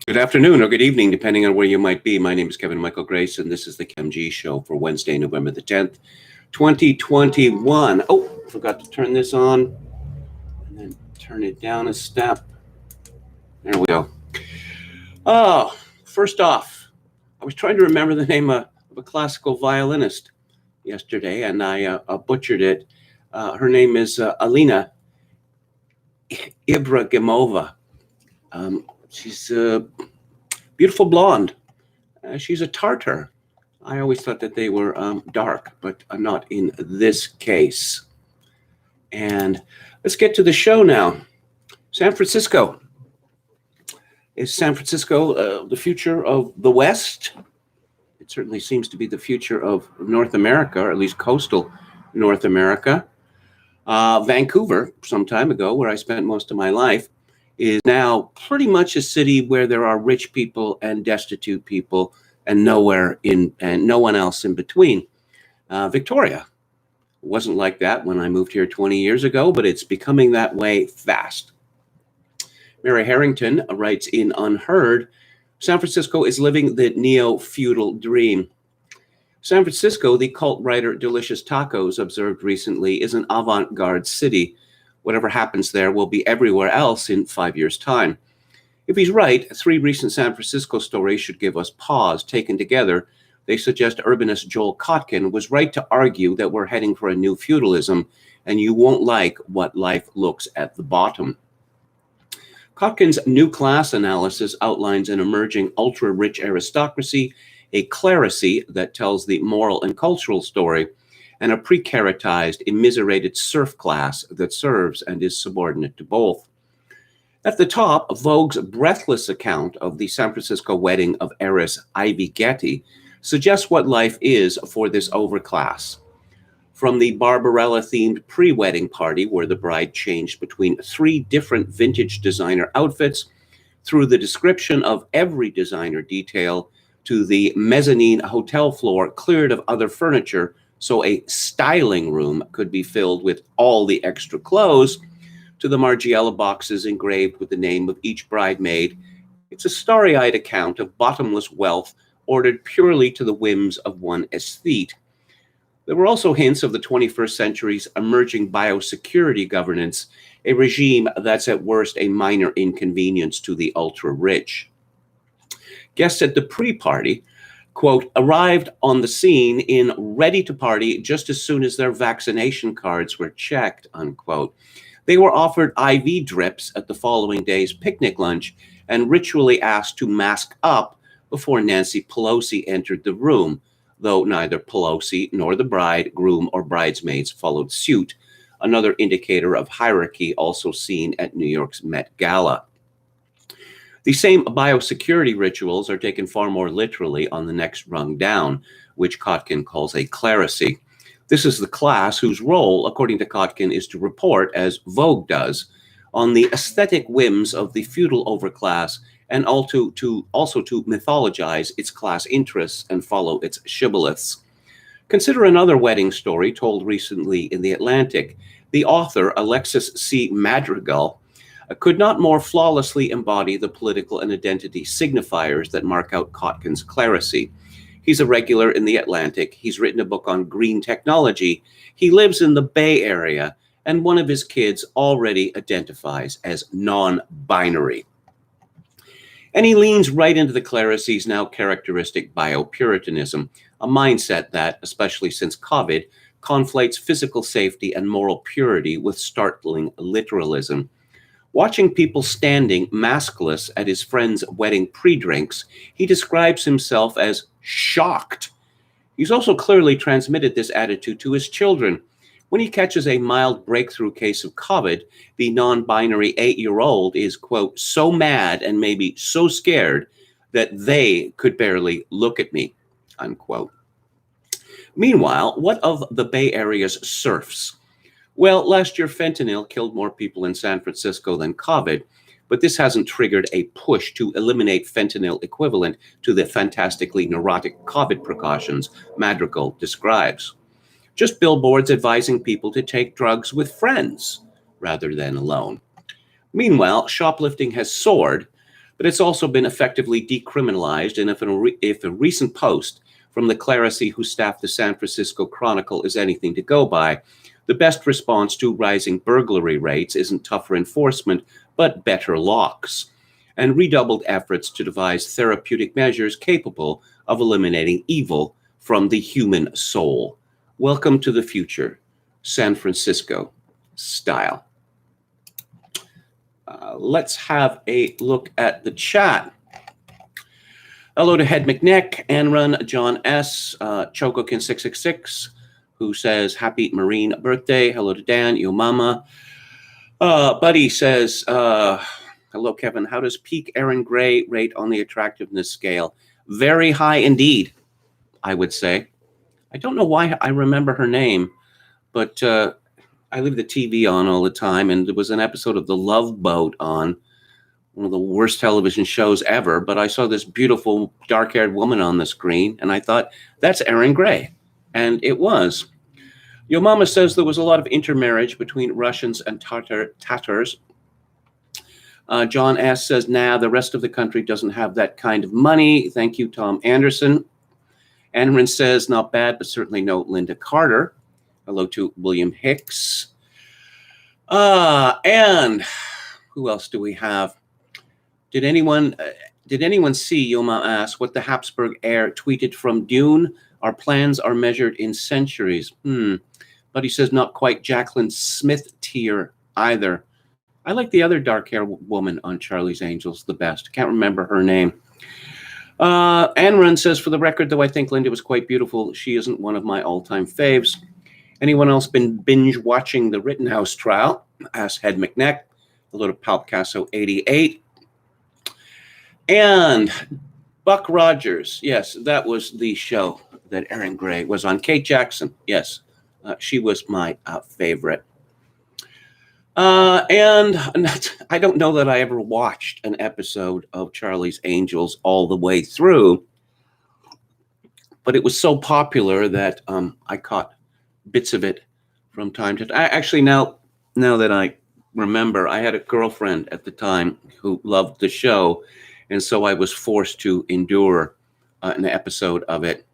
Good afternoon or good evening, depending on where you might be. My name is Kevin Michael Grace, and this is the KMG show for Wednesday, November the 10th, 2021. Oh, forgot to turn this on and then turn it down a step. There we go. Oh, first off, I was trying to remember the name of a classical violinist yesterday, and I butchered it. Her name is Alina Ibragimova. She's a beautiful blonde. She's a Tartar. I always thought that they were dark, but not in this case. And let's get to the show now. San Francisco. Is San Francisco the future of the West? It certainly seems to be the future of North America, or at least coastal North America. Vancouver, some time ago, where I spent most of my life, is now pretty much a city where there are rich people and destitute people and no one else in between. Victoria wasn't like that when I moved here 20 years ago, but it's becoming that way fast. Mary Harrington writes in Unheard, San Francisco is living the neo-feudal dream. San Francisco, the cult writer Delicious Tacos observed recently, is an avant-garde city. Whatever happens there will be everywhere else in 5 years' time. If he's right, 3 recent San Francisco stories should give us pause. Taken together, they suggest urbanist Joel Kotkin was right to argue that we're heading for a new feudalism, and you won't like what life looks at the bottom. Kotkin's new class analysis outlines an emerging ultra-rich aristocracy, a clerisy that tells the moral and cultural story, and a precaritized, immiserated serf class that serves and is subordinate to both. At the top, Vogue's breathless account of the San Francisco wedding of heiress Ivy Getty suggests what life is for this overclass. From the Barbarella-themed pre-wedding party where the bride changed between 3 different vintage designer outfits, through the description of every designer detail, to the mezzanine hotel floor cleared of other furniture so a styling room could be filled with all the extra clothes, to the Margiela boxes engraved with the name of each bridemaid. It's a starry-eyed account of bottomless wealth ordered purely to the whims of one aesthete. There were also hints of the 21st century's emerging biosecurity governance, a regime that's at worst a minor inconvenience to the ultra-rich. Guests at the pre-party, quote, arrived on the scene in ready to party just as soon as their vaccination cards were checked, unquote. They were offered IV drips at the following day's picnic lunch and ritually asked to mask up before Nancy Pelosi entered the room, though neither Pelosi nor the bride, groom, or bridesmaids followed suit, another indicator of hierarchy also seen at New York's Met Gala. The same biosecurity rituals are taken far more literally on the next rung down, which Kotkin calls a clerisy. This is the class whose role, according to Kotkin, is to report, as Vogue does, on the aesthetic whims of the feudal overclass and also to mythologize its class interests and follow its shibboleths. Consider another wedding story told recently in The Atlantic. The author, Alexis C. Madrigal, could not more flawlessly embody the political and identity signifiers that mark out Kotkin's clerisy. He's a regular in The Atlantic. He's written a book on green technology. He lives in the Bay Area, and one of his kids already identifies as non-binary. And he leans right into the clerisy's now characteristic biopuritanism, a mindset that, especially since COVID, conflates physical safety and moral purity with startling literalism. Watching people standing maskless at his friend's wedding pre-drinks, he describes himself as shocked. He's also clearly transmitted this attitude to his children. When he catches a mild breakthrough case of COVID, the non-binary 8-year-old is, quote, so mad and maybe so scared that they could barely look at me, unquote. Meanwhile, what of the Bay Area's serfs? Well, last year, fentanyl killed more people in San Francisco than COVID, but this hasn't triggered a push to eliminate fentanyl equivalent to the fantastically neurotic COVID precautions Madrigal describes. Just billboards advising people to take drugs with friends rather than alone. Meanwhile, shoplifting has soared, but it's also been effectively decriminalized. And if a recent post from the clerici who staff the San Francisco Chronicle is anything to go by, the best response to rising burglary rates isn't tougher enforcement, but better locks, and redoubled efforts to devise therapeutic measures capable of eliminating evil from the human soul. Welcome to the future, San Francisco style. Let's have a look at the chat. Hello to Head McNeck, Anrun, John S., Chogokin666, who says, happy Marine birthday. Hello to Dan, Yo Mama. Buddy says, hello, Kevin. How does peak Erin Gray rate on the attractiveness scale? Very high indeed, I would say. I don't know why I remember her name, but I leave the TV on all the time, and there was an episode of The Love Boat on, one of the worst television shows ever, but I saw this beautiful dark-haired woman on the screen, and I thought, that's Erin Gray. And it was. Your mama says there was a lot of intermarriage between Russians and Tatars. John S. says, nah, the rest of the country doesn't have that kind of money. Thank you, Tom Anderson. Anrin says, not bad, but certainly no Linda Carter. Hello to William Hicks. And who else do we have? Did anyone see, Yoma asks, what the Habsburg heir tweeted from Dune? Our plans are measured in centuries. But he says not quite Jacqueline Smith tier either. I like the other dark-haired woman on Charlie's Angels the best. Can't remember her name. Anrun says, for the record, though I think Linda was quite beautiful, she isn't one of my all-time faves. Anyone else been binge-watching the Rittenhouse trial? Asked Head McNeck. Hello to Palpicasso 88. And Buck Rogers. Yes, that was the show that Erin Gray was on. Kate Jackson. Yes, she was my favorite. And I don't know that I ever watched an episode of Charlie's Angels all the way through, but it was so popular that I caught bits of it from time to time. Actually, now that I remember, I had a girlfriend at the time who loved the show, and so I was forced to endure an episode of it.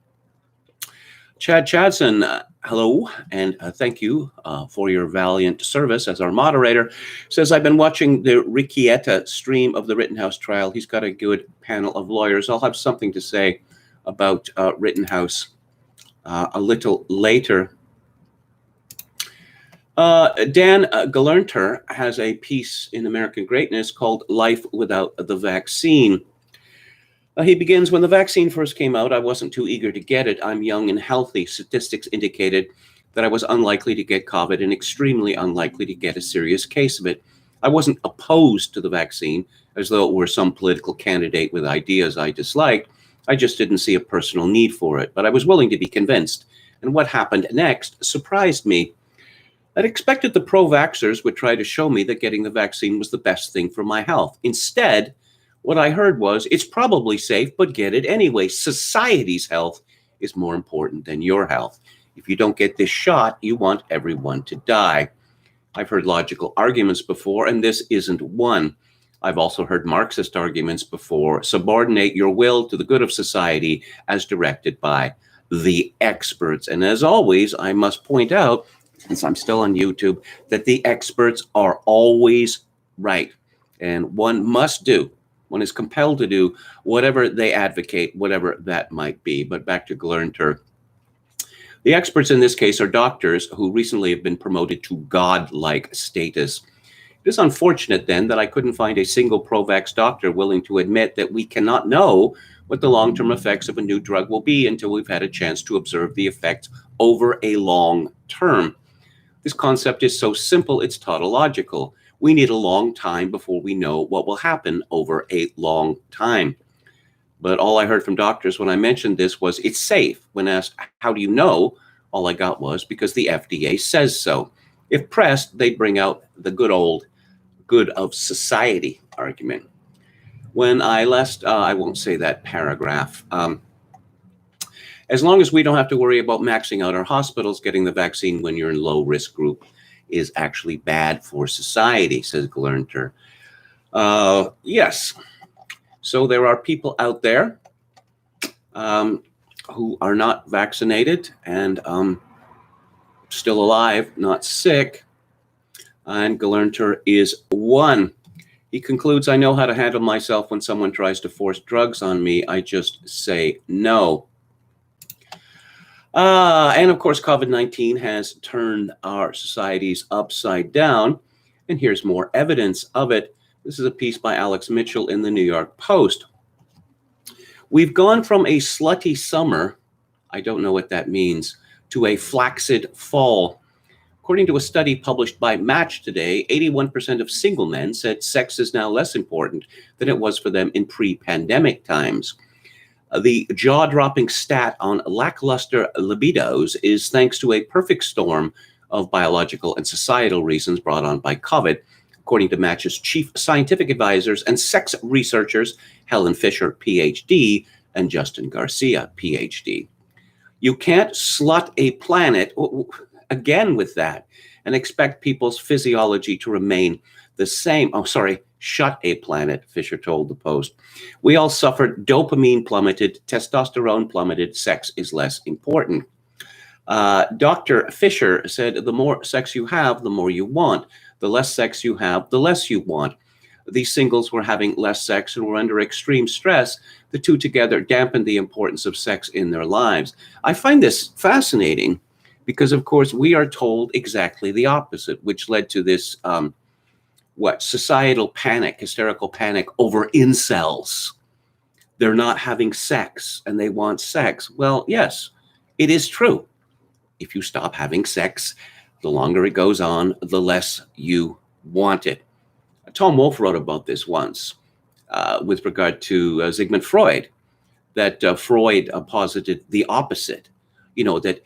Chad Chadson, hello, and thank you for your valiant service as our moderator. Says, I've been watching the Riccietta stream of the Rittenhouse trial. He's got a good panel of lawyers. I'll have something to say about Rittenhouse a little later. Dan Galernter has a piece in American Greatness called Life Without the Vaccine. He begins, when the vaccine first came out, I wasn't too eager to get it. I'm young and healthy. Statistics indicated that I was unlikely to get COVID and extremely unlikely to get a serious case of it. I wasn't opposed to the vaccine as though it were some political candidate with ideas I disliked. I just didn't see a personal need for it, but I was willing to be convinced. And what happened next surprised me. I'd expected the pro-vaxxers would try to show me that getting the vaccine was the best thing for my health. Instead, what I heard was, it's probably safe, but get it anyway. Society's health is more important than your health. If you don't get this shot, you want everyone to die. I've heard logical arguments before, and this isn't one. I've also heard Marxist arguments before. Subordinate your will to the good of society as directed by the experts. And as always, I must point out, since I'm still on YouTube, that the experts are always right. And one is compelled to do whatever they advocate, whatever that might be. But back to Glernter. The experts in this case are doctors who recently have been promoted to godlike status. It is unfortunate then that I couldn't find a single pro-vax doctor willing to admit that we cannot know what the long-term effects of a new drug will be until we've had a chance to observe the effects over a long term. This concept is so simple, it's tautological. We need a long time before we know what will happen over a long time. But all I heard from doctors when I mentioned this was, it's safe. When asked, how do you know? All I got was, because the FDA says so. If pressed, they'd bring out the good old good of society argument. When I left, I won't say that paragraph. As long as we don't have to worry about maxing out our hospitals, getting the vaccine when you're in low risk group is actually bad for society, says Glernter. Yes. So there are people out there who are not vaccinated and still alive, not sick. And Galernter is one. He concludes, I know how to handle myself when someone tries to force drugs on me. I just say no. And of course, COVID-19 has turned our societies upside down. And here's more evidence of it. This is a piece by Alex Mitchell in the New York Post. We've gone from a slutty summer, I don't know what that means, to a flaccid fall. According to a study published by Match today, 81% of single men said sex is now less important than it was for them in pre-pandemic times. The jaw-dropping stat on lackluster libidos is thanks to a perfect storm of biological and societal reasons brought on by COVID, according to Match's chief scientific advisors and sex researchers, Helen Fisher, PhD, and Justin Garcia, PhD. You can't slut a planet, again with that, and expect people's physiology to remain the same. Shut a planet, Fisher told the Post. We all suffered, dopamine plummeted, testosterone plummeted, sex is less important. Dr. Fisher said the more sex you have, the more you want. The less sex you have, the less you want. These singles were having less sex and were under extreme stress. The two together dampened the importance of sex in their lives. I find this fascinating because, of course, we are told exactly the opposite, which led to this societal panic, hysterical panic over incels. They're not having sex and they want sex. Well, yes, it is true. If you stop having sex, the longer it goes on, the less you want it. Tom Wolfe wrote about this once with regard to Sigmund Freud, that Freud posited the opposite, that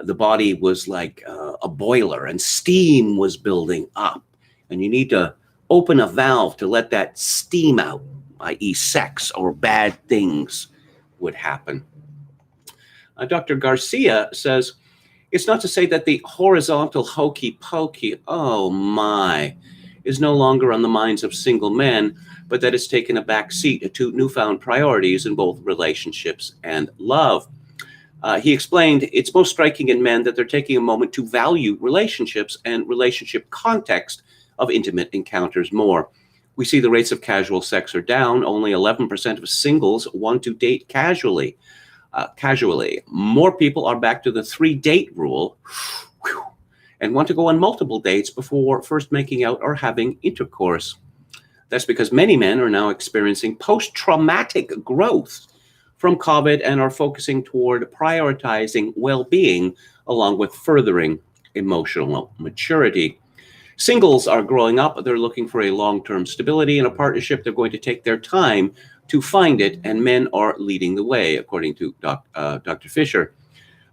the body was like a boiler and steam was building up. And you need to open a valve to let that steam out, i.e. sex or bad things would happen. Dr. Garcia says, it's not to say that the horizontal hokey pokey, oh my, is no longer on the minds of single men, but that it's taken a back seat to newfound priorities in both relationships and love. He explained it's most striking in men that they're taking a moment to value relationships and relationship context of intimate encounters more. We see the rates of casual sex are down. Only 11% of singles want to date casually. More people are back to the 3-date rule and want to go on multiple dates before first making out or having intercourse. That's because many men are now experiencing post-traumatic growth from COVID and are focusing toward prioritizing well-being along with furthering emotional maturity. Singles are growing up. They're looking for a long-term stability in a partnership. They're going to take their time to find it, and men are leading the way, according to Dr. Fisher.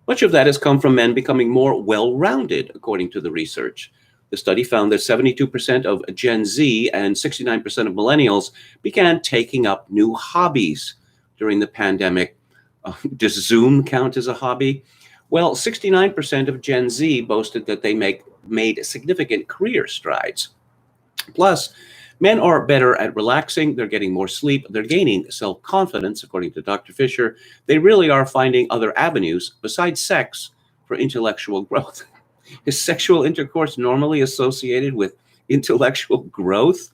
Much of that has come from men becoming more well-rounded, according to the research. The study found that 72% of Gen Z and 69% of millennials began taking up new hobbies during the pandemic. Does Zoom count as a hobby? Well, 69% of Gen Z boasted that they made significant career strides. Plus, men are better at relaxing. They're getting more sleep. They're gaining self-confidence, according to Dr. Fisher. They really are finding other avenues besides sex for intellectual growth. Is sexual intercourse normally associated with intellectual growth?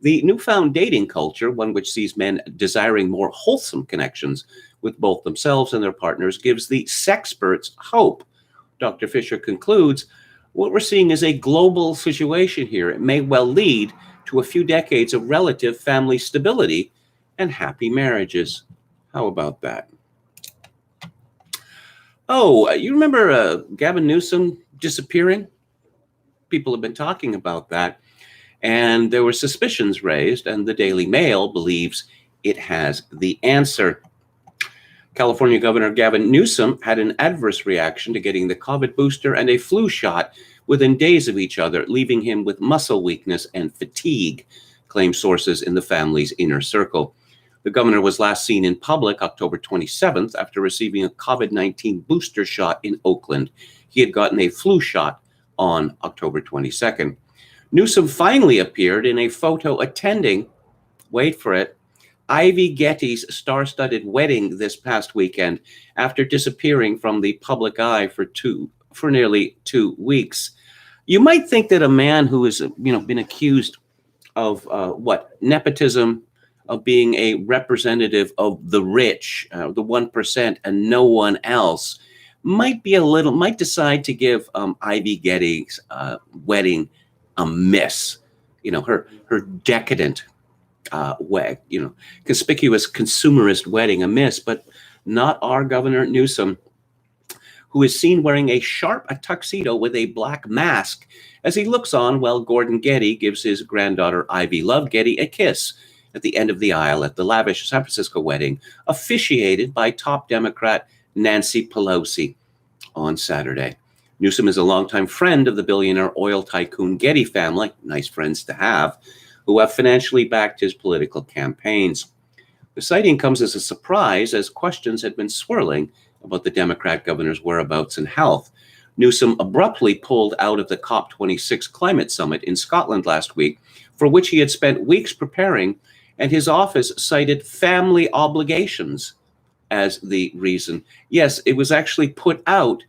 The newfound dating culture, one which sees men desiring more wholesome connections with both themselves and their partners, gives the sexperts hope. Dr. Fisher concludes, what we're seeing is a global situation here. It may well lead to a few decades of relative family stability and happy marriages. How about that? Oh, you remember Gavin Newsom disappearing? People have been talking about that. And there were suspicions raised, and the Daily Mail believes it has the answer. California Governor Gavin Newsom had an adverse reaction to getting the COVID booster and a flu shot within days of each other, leaving him with muscle weakness and fatigue, claim sources in the family's inner circle. The governor was last seen in public October 27th after receiving a COVID-19 booster shot in Oakland. He had gotten a flu shot on October 22nd. Newsom finally appeared in a photo attending, wait for it, Ivy Getty's star-studded wedding this past weekend after disappearing from the public eye for nearly 2 weeks. You might think that a man who has been accused of nepotism, of being a representative of the rich, the 1% and no one else, might decide to give Ivy Getty's wedding a miss. Her decadent conspicuous consumerist wedding a miss, but not our Governor Newsom, who is seen wearing a tuxedo with a black mask as he looks on while Gordon Getty gives his granddaughter Ivy Love Getty a kiss at the end of the aisle at the lavish San Francisco wedding, officiated by top Democrat Nancy Pelosi on Saturday. Newsom is a longtime friend of the billionaire oil tycoon Getty family, nice friends to have, who have financially backed his political campaigns. The sighting comes as a surprise, as questions had been swirling about the Democrat governor's whereabouts and health. Newsom abruptly pulled out of the COP26 climate summit in Scotland last week, for which he had spent weeks preparing, and his office cited family obligations as the reason. Yes, it was actually put out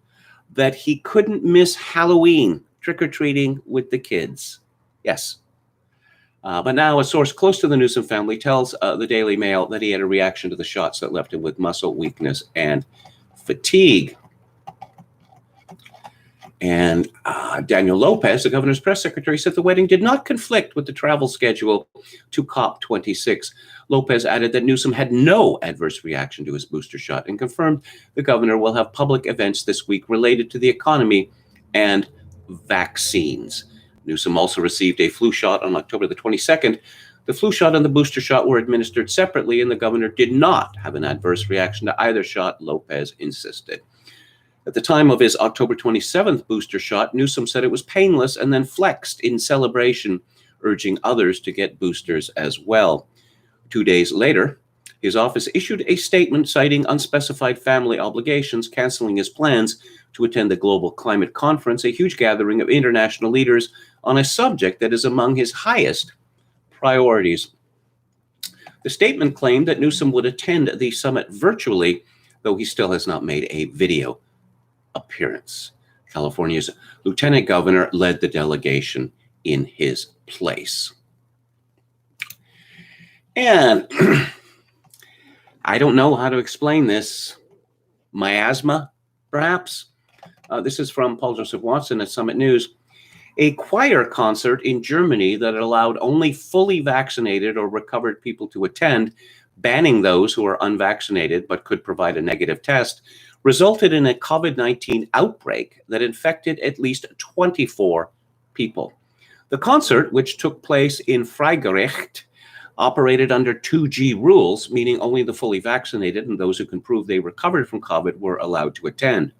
that he couldn't miss Halloween trick-or-treating with the kids. Yes. But now a source close to the Newsom family tells the Daily Mail that he had a reaction to the shots that left him with muscle weakness and fatigue. And Daniel Lopez, the governor's press secretary, said the wedding did not conflict with the travel schedule to COP26. Lopez added that Newsom had no adverse reaction to his booster shot and confirmed the governor will have public events this week related to the economy and vaccines. Newsom also received a flu shot on October the 22nd. The flu shot and the booster shot were administered separately, and the governor did not have an adverse reaction to either shot, Lopez insisted. At the time of his October 27th booster shot, Newsom said it was painless and then flexed in celebration, urging others to get boosters as well. 2 days later, his office issued a statement citing unspecified family obligations, canceling his plans to attend the Global Climate Conference, a huge gathering of international leaders on a subject that is among his highest priorities. The statement claimed that Newsom would attend the summit virtually, though he still has not made a video appearance. California's lieutenant governor led the delegation in his place. And I don't know how to explain this. Miasma, perhaps? This is from Paul Joseph Watson at Summit News. A choir concert in Germany that allowed only fully vaccinated or recovered people to attend, banning those who are unvaccinated but could provide a negative test, resulted in a COVID-19 outbreak that infected at least 24 people. The concert, which took place in Freigerecht, operated under 2G rules, meaning only the fully vaccinated and those who can prove they recovered from COVID were allowed to attend.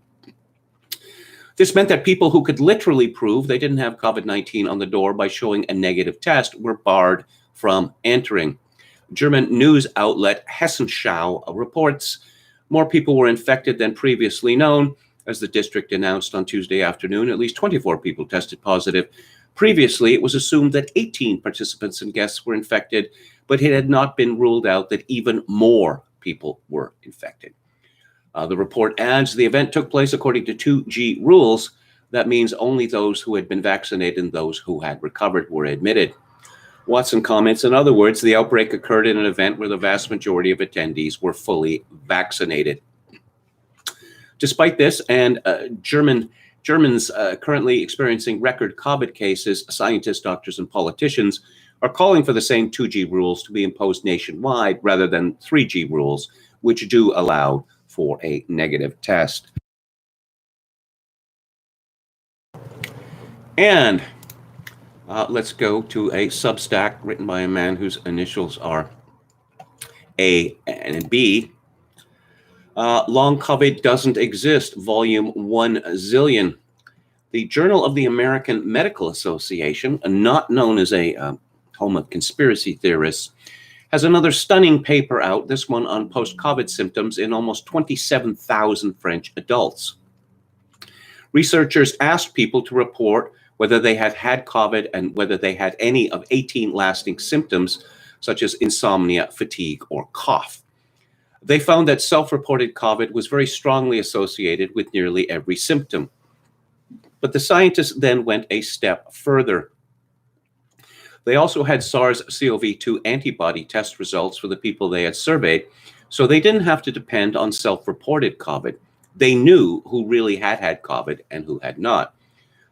This meant that people who could literally prove they didn't have COVID-19 on the door by showing a negative test were barred from entering. German news outlet Hessenschau reports more people were infected than previously known. As the district announced on Tuesday afternoon, at least 24 people tested positive. Previously, it was assumed that 18 participants and guests were infected, but it had not been ruled out that even more people were infected. The report adds the event took place according to 2G rules. That means only those who had been vaccinated and those who had recovered were admitted. Watson comments, in other words, the outbreak occurred in an event where the vast majority of attendees were fully vaccinated. Despite this, and Germans currently experiencing record COVID cases, scientists, doctors, and politicians are calling for the same 2G rules to be imposed nationwide rather than 3G rules, which do allow for a negative test. And let's go to a Substack written by a man whose initials are A and B. Long COVID Doesn't Exist, Volume 1 Zillion. The Journal of the American Medical Association, not known as a home of conspiracy theorists, has another stunning paper out, this one on post-COVID symptoms in almost 27,000 French adults. Researchers asked people to report whether they had had COVID and whether they had any of 18 lasting symptoms, such as insomnia, fatigue, or cough. They found that self-reported COVID was very strongly associated with nearly every symptom. But the scientists then went a step further. They also had SARS-CoV-2 antibody test results for the people they had surveyed, so they didn't have to depend on self-reported COVID. They knew who really had COVID and who had not.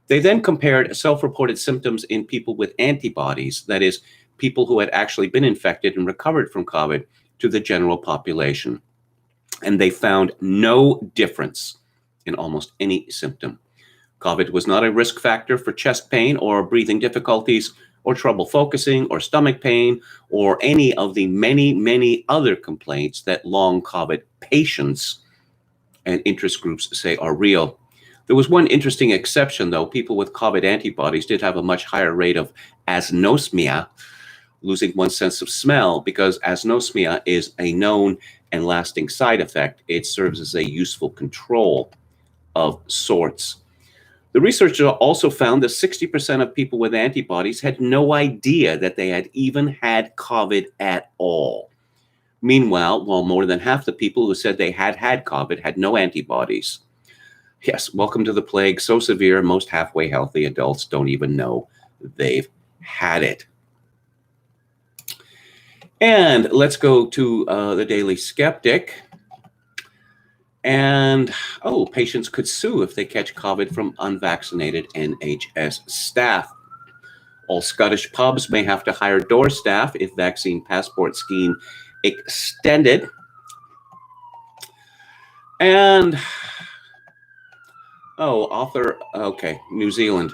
They then compared self-reported symptoms in people with antibodies, that is, people who had actually been infected and recovered from COVID, to the general population. And they found no difference in almost any symptom. COVID was not a risk factor for chest pain or breathing difficulties or trouble focusing or stomach pain or any of the many, many other complaints that long COVID patients and interest groups say are real. There was one interesting exception, though. People with COVID antibodies did have a much higher rate of anosmia, losing one's sense of smell, because anosmia is a known and lasting side effect. It serves as a useful control of sorts. The researchers also found that 60% of people with antibodies had no idea that they had even had COVID at all. Meanwhile, while more than half the people who said they had COVID had no antibodies. Yes, welcome to the plague, so severe most halfway healthy adults don't even know they've had it. And let's go to the Daily Skeptic. And, patients could sue if they catch COVID from unvaccinated NHS staff. All Scottish pubs may have to hire door staff if vaccine passport scheme extended. And, New Zealand.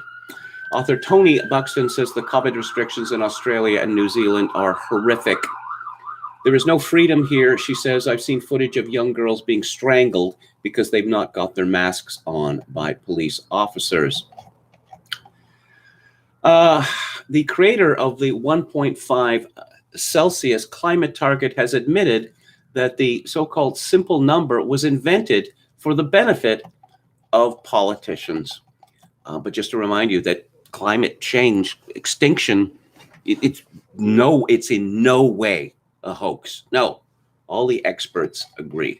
Author Tony Buxton says the COVID restrictions in Australia and New Zealand are horrific. There is no freedom here, she says. I've seen footage of young girls being strangled because they've not got their masks on by police officers. The creator of the 1.5 Celsius climate target has admitted that the so-called simple number was invented for the benefit of politicians. But just to remind you that climate change, extinction, it's in no way a hoax. No, all the experts agree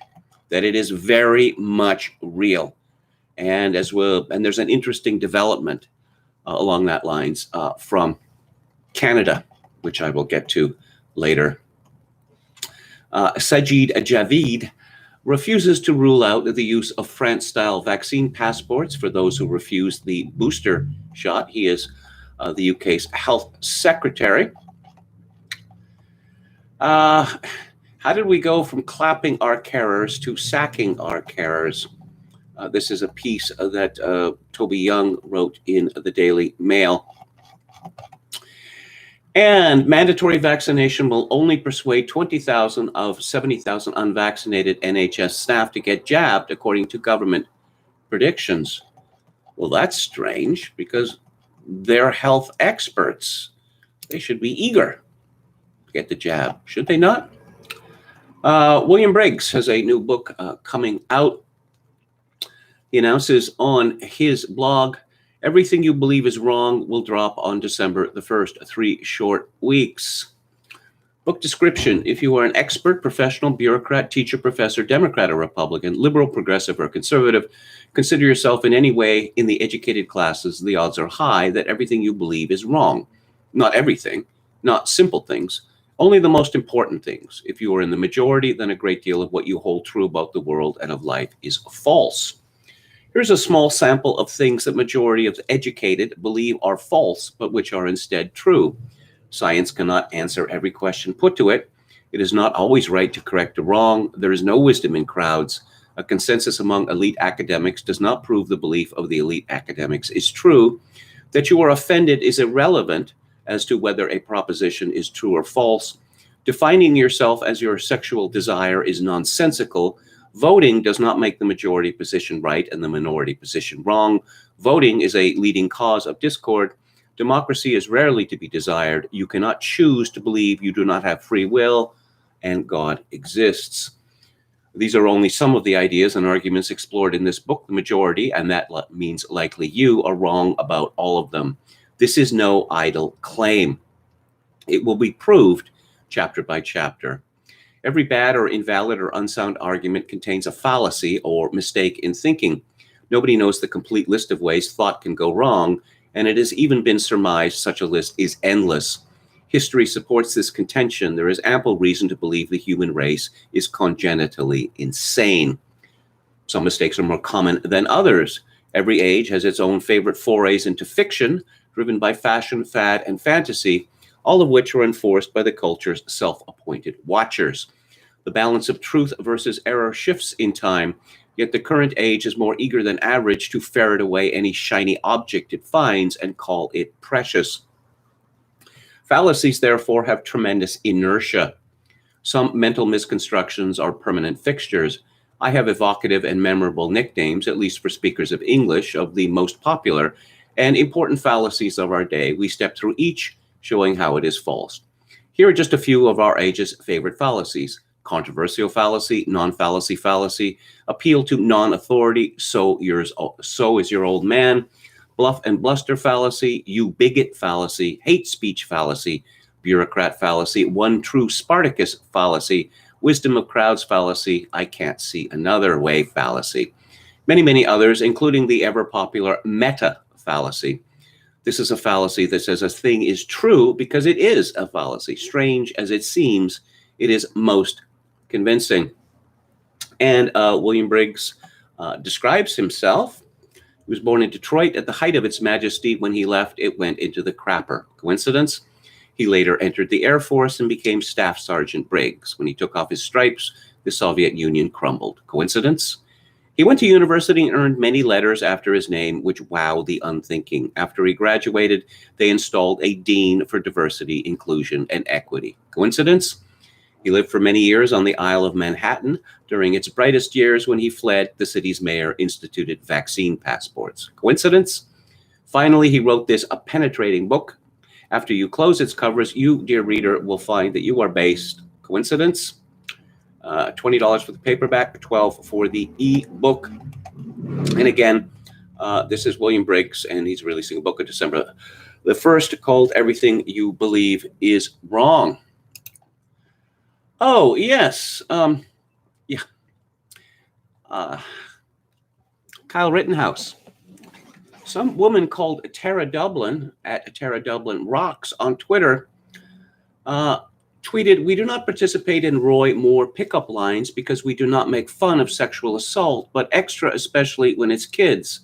that it is very much real. And there's an interesting development along that lines from Canada, which I will get to later. Sajid Javid refuses to rule out the use of France-style vaccine passports for those who refuse the booster shot. He is the UK's health secretary. How did we go from clapping our carers to sacking our carers? This is a piece that Toby Young wrote in the Daily Mail. And mandatory vaccination will only persuade 20,000 of 70,000 unvaccinated NHS staff to get jabbed, according to government predictions. Well, that's strange because they're health experts. They should be eager to get the jab, should they not? William Briggs has a new book coming out. He announces on his blog, "Everything you believe is wrong" will drop on December the 1st, 3 short weeks. Book description: if you are an expert, professional, bureaucrat, teacher, professor, Democrat or Republican, liberal, progressive, or conservative, consider yourself in any way in the educated classes, the odds are high that everything you believe is wrong. Not everything, not simple things, only the most important things. If you are in the majority, then a great deal of what you hold true about the world and of life is false. Here's a small sample of things that majority of the educated believe are false, but which are instead true. Science cannot answer every question put to it. It is not always right to correct a wrong. There is no wisdom in crowds. A consensus among elite academics does not prove the belief of the elite academics is true. That you are offended is irrelevant as to whether a proposition is true or false. Defining yourself as your sexual desire is nonsensical. Voting does not make the majority position right and the minority position wrong. Voting is a leading cause of discord. Democracy is rarely to be desired. You cannot choose to believe you do not have free will, and God exists. These are only some of the ideas and arguments explored in this book. The majority, and that means likely you, are wrong about all of them. This is no idle claim. It will be proved chapter by chapter. Every bad or invalid or unsound argument contains a fallacy or mistake in thinking. Nobody knows the complete list of ways thought can go wrong, and it has even been surmised such a list is endless. History supports this contention. There is ample reason to believe the human race is congenitally insane. Some mistakes are more common than others. Every age has its own favorite forays into fiction, driven by fashion, fad, and fantasy, all of which are enforced by the culture's self-appointed watchers. The balance of truth versus error shifts in time, yet the current age is more eager than average to ferret away any shiny object it finds and call it precious. Fallacies, therefore, have tremendous inertia. Some mental misconstructions are permanent fixtures. I have evocative and memorable nicknames, at least for speakers of English, of the most popular and important fallacies of our day. We step through each, showing how it is false. Here are just a few of our age's favorite fallacies. Controversial fallacy, non-fallacy fallacy, appeal to non-authority, so is your old man, bluff and bluster fallacy, you bigot fallacy, hate speech fallacy, bureaucrat fallacy, one true Spartacus fallacy, wisdom of crowds fallacy, I can't see another way fallacy. Many others, including the ever-popular meta fallacy. This is a fallacy that says a thing is true because it is a fallacy. Strange as it seems, it is most convincing. And William Briggs describes himself. He was born in Detroit at the height of its majesty. When he left, it went into the crapper. Coincidence? He later entered the Air Force and became Staff Sergeant Briggs. When he took off his stripes, the Soviet Union crumbled. Coincidence? He went to university and earned many letters after his name, which wowed the unthinking. After he graduated, they installed a dean for diversity, inclusion, and equity. Coincidence? He lived for many years on the Isle of Manhattan. During its brightest years, when he fled, the city's mayor instituted vaccine passports. Coincidence? Finally, he wrote this penetrating book. After you close its covers, you, dear reader, will find that you are based. Coincidence? $20 for the paperback, $12 for the e-book. And again, this is William Briggs, and he's releasing a book on December the 1st called Everything You Believe Is Wrong. Oh, yes. Kyle Rittenhouse. Some woman called Tara Dublin at Tara Dublin Rocks on Twitter tweeted, "We do not participate in Roy Moore pickup lines because we do not make fun of sexual assault, but extra especially when it's kids."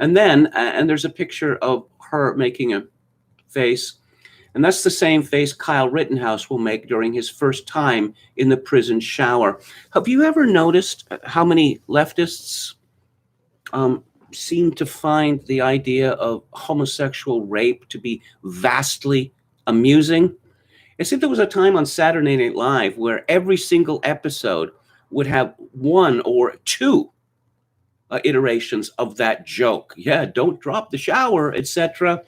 And then, and there's a picture of her making a face, and that's the same face Kyle Rittenhouse will make during his first time in the prison shower. Have you ever noticed how many leftists seem to find the idea of homosexual rape to be vastly amusing? As if there was a time on Saturday Night Live where every single episode would have one or two iterations of that joke. Yeah, don't drop the shower, etc.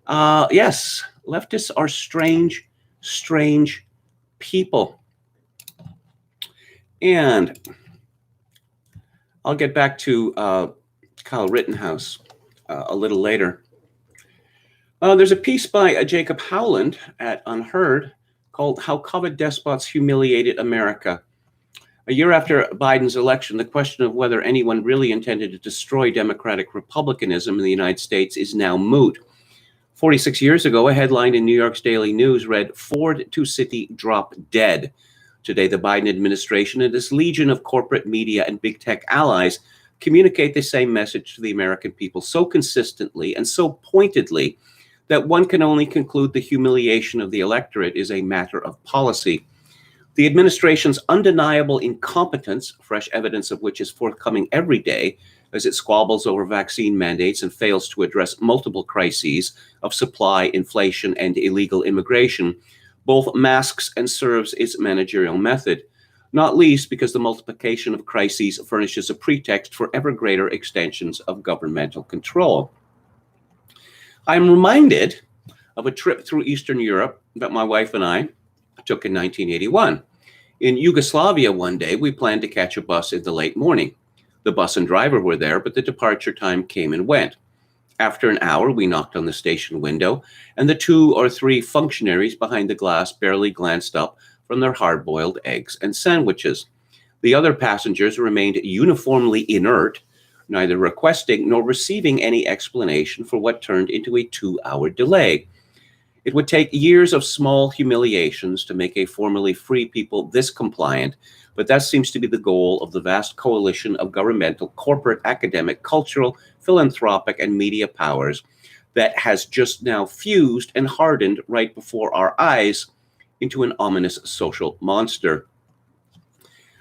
Yes, leftists are strange people. And I'll get back to Kyle Rittenhouse a little later. There's a piece by Jacob Howland at Unheard called How COVID Despots Humiliated America. A year after Biden's election, the question of whether anyone really intended to destroy democratic republicanism in the United States is now moot. 46 years ago, a headline in New York's Daily News read, "Ford to City Drop Dead." Today, the Biden administration and its legion of corporate media and big tech allies communicate the same message to the American people so consistently and so pointedly that one can only conclude the humiliation of the electorate is a matter of policy. The administration's undeniable incompetence, fresh evidence of which is forthcoming every day as it squabbles over vaccine mandates and fails to address multiple crises of supply, inflation, and illegal immigration, both masks and serves its managerial method, not least because the multiplication of crises furnishes a pretext for ever greater extensions of governmental control. I'm reminded of a trip through Eastern Europe that my wife and I took in 1981. In Yugoslavia one day, we planned to catch a bus in the late morning. The bus and driver were there, but the departure time came and went. After an hour, we knocked on the station window, and the 2 or 3 functionaries behind the glass barely glanced up from their hard-boiled eggs and sandwiches. The other passengers remained uniformly inert, neither requesting nor receiving any explanation for what turned into a 2-hour delay. It would take years of small humiliations to make a formerly free people this compliant, but that seems to be the goal of the vast coalition of governmental, corporate, academic, cultural, philanthropic, and media powers that has just now fused and hardened right before our eyes into an ominous social monster.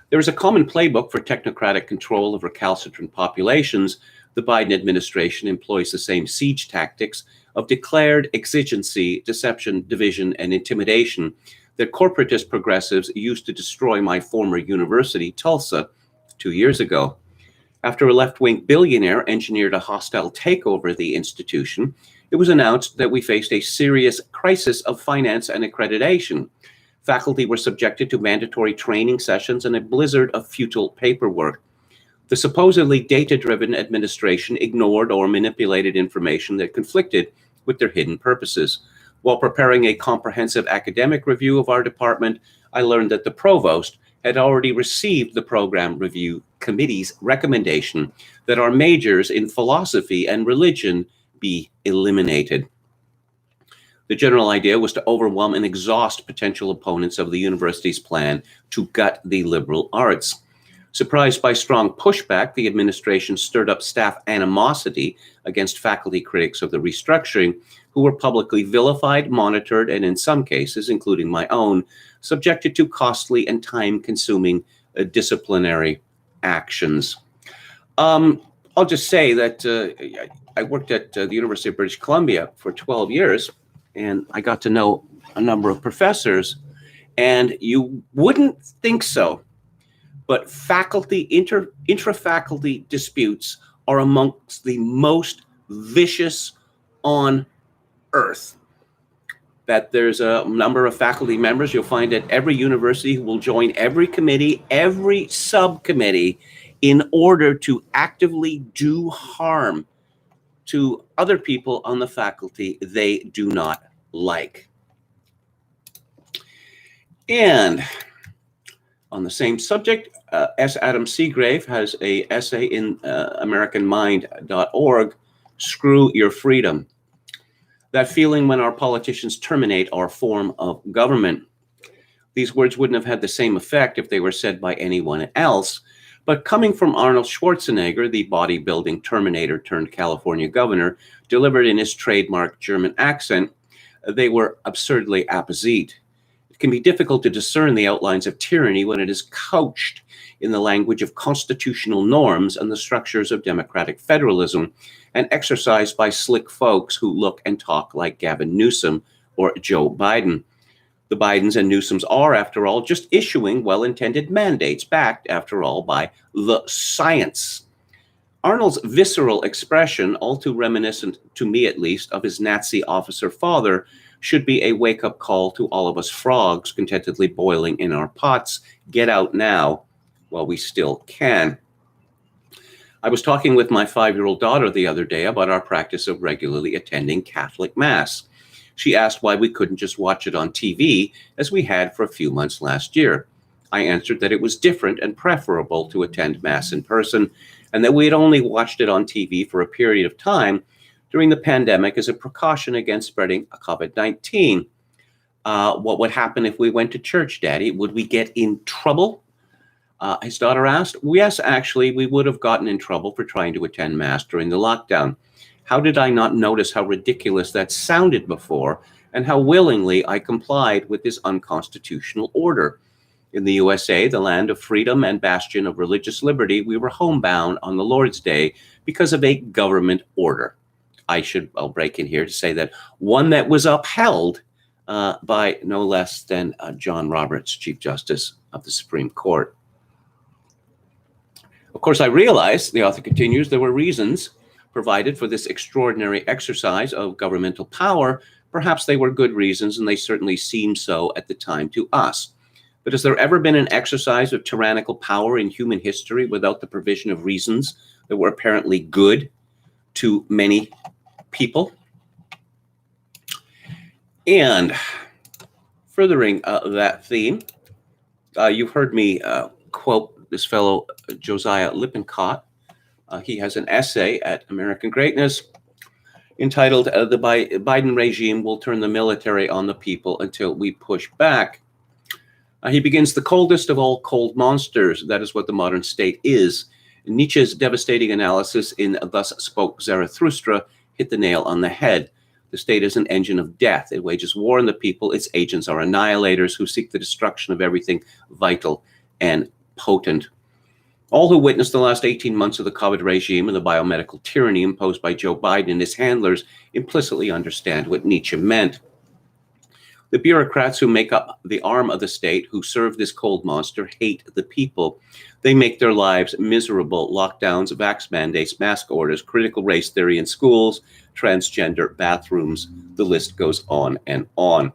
There is a common playbook for technocratic control of recalcitrant populations. The Biden administration employs the same siege tactics of declared exigency, deception, division, and intimidation that corporatist progressives used to destroy my former university, Tulsa, 2 years ago. After a left-wing billionaire engineered a hostile takeover of the institution, it was announced that we faced a serious crisis of finance and accreditation. Faculty were subjected to mandatory training sessions and a blizzard of futile paperwork. The supposedly data-driven administration ignored or manipulated information that conflicted with their hidden purposes. While preparing a comprehensive academic review of our department, I learned that the provost had already received the program review committee's recommendation that our majors in philosophy and religion be eliminated. The general idea was to overwhelm and exhaust potential opponents of the university's plan to gut the liberal arts. Surprised by strong pushback, the administration stirred up staff animosity against faculty critics of the restructuring, who were publicly vilified, monitored, and in some cases, including my own, subjected to costly and time-consuming disciplinary actions. I'll just say that I worked at the University of British Columbia for 12 years, and I got to know a number of professors, and you wouldn't think so, but faculty, intra-faculty disputes are amongst the most vicious on earth. That there's a number of faculty members you'll find at every university who will join every committee, every subcommittee, in order to actively do harm to other people on the faculty they do not like. And on the same subject, S. Adam Seagrave has an essay in AmericanMind.org, Screw Your Freedom. That feeling when our politicians terminate our form of government. These words wouldn't have had the same effect if they were said by anyone else, but coming from Arnold Schwarzenegger, the bodybuilding Terminator turned California governor, delivered in his trademark German accent, they were absurdly apposite. It can be difficult to discern the outlines of tyranny when it is couched in the language of constitutional norms and the structures of democratic federalism, and exercised by slick folks who look and talk like Gavin Newsom or Joe Biden. The Bidens and Newsoms are, after all, just issuing well-intended mandates backed, after all, by the science. Arnold's visceral expression, all too reminiscent, to me at least, of his Nazi officer father, should be a wake-up call to all of us frogs contentedly boiling in our pots. Get out now while we still can. I was talking with my 5-year-old daughter the other day about our practice of regularly attending Catholic Mass. She asked why we couldn't just watch it on TV as we had for a few months last year. I answered that it was different and preferable to attend Mass in person, and that we had only watched it on TV for a period of time during the pandemic as a precaution against spreading COVID-19. What would happen if we went to church, Daddy? Would we get in trouble? His daughter asked. Yes, actually, we would have gotten in trouble for trying to attend Mass during the lockdown. How did I not notice how ridiculous that sounded before, and how willingly I complied with this unconstitutional order? In the USA, the land of freedom and bastion of religious liberty, we were homebound on the Lord's Day because of a government order. I'll break in here to say that one that was upheld by no less than John Roberts, Chief Justice of the Supreme Court. Of course, I realize, the author continues, there were reasons provided for this extraordinary exercise of governmental power. Perhaps they were good reasons, and they certainly seemed so at the time to us. But has there ever been an exercise of tyrannical power in human history without the provision of reasons that were apparently good to many people. And furthering that theme, you've heard me quote this fellow Josiah Lippincott. He has an essay at American Greatness entitled The Biden Regime Will Turn the Military on the People Until We Push Back. He begins, the coldest of all cold monsters, that is what the modern state is. Nietzsche's devastating analysis in Thus Spoke Zarathustra hit the nail on the head. The state is an engine of death. It wages war on the people. Its agents are annihilators who seek the destruction of everything vital and potent. All who witnessed the last 18 months of the COVID regime and the biomedical tyranny imposed by Joe Biden and his handlers implicitly understand what Nietzsche meant. The bureaucrats who make up the arm of the state, who serve this cold monster, hate the people. They make their lives miserable. Lockdowns, vax mandates, mask orders, critical race theory in schools, transgender bathrooms. The list goes on and on.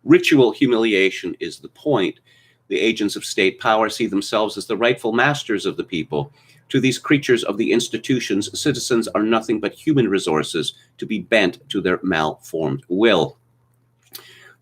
Ritual humiliation is the point. The agents of state power see themselves as the rightful masters of the people. To these creatures of the institutions, citizens are nothing but human resources to be bent to their malformed will.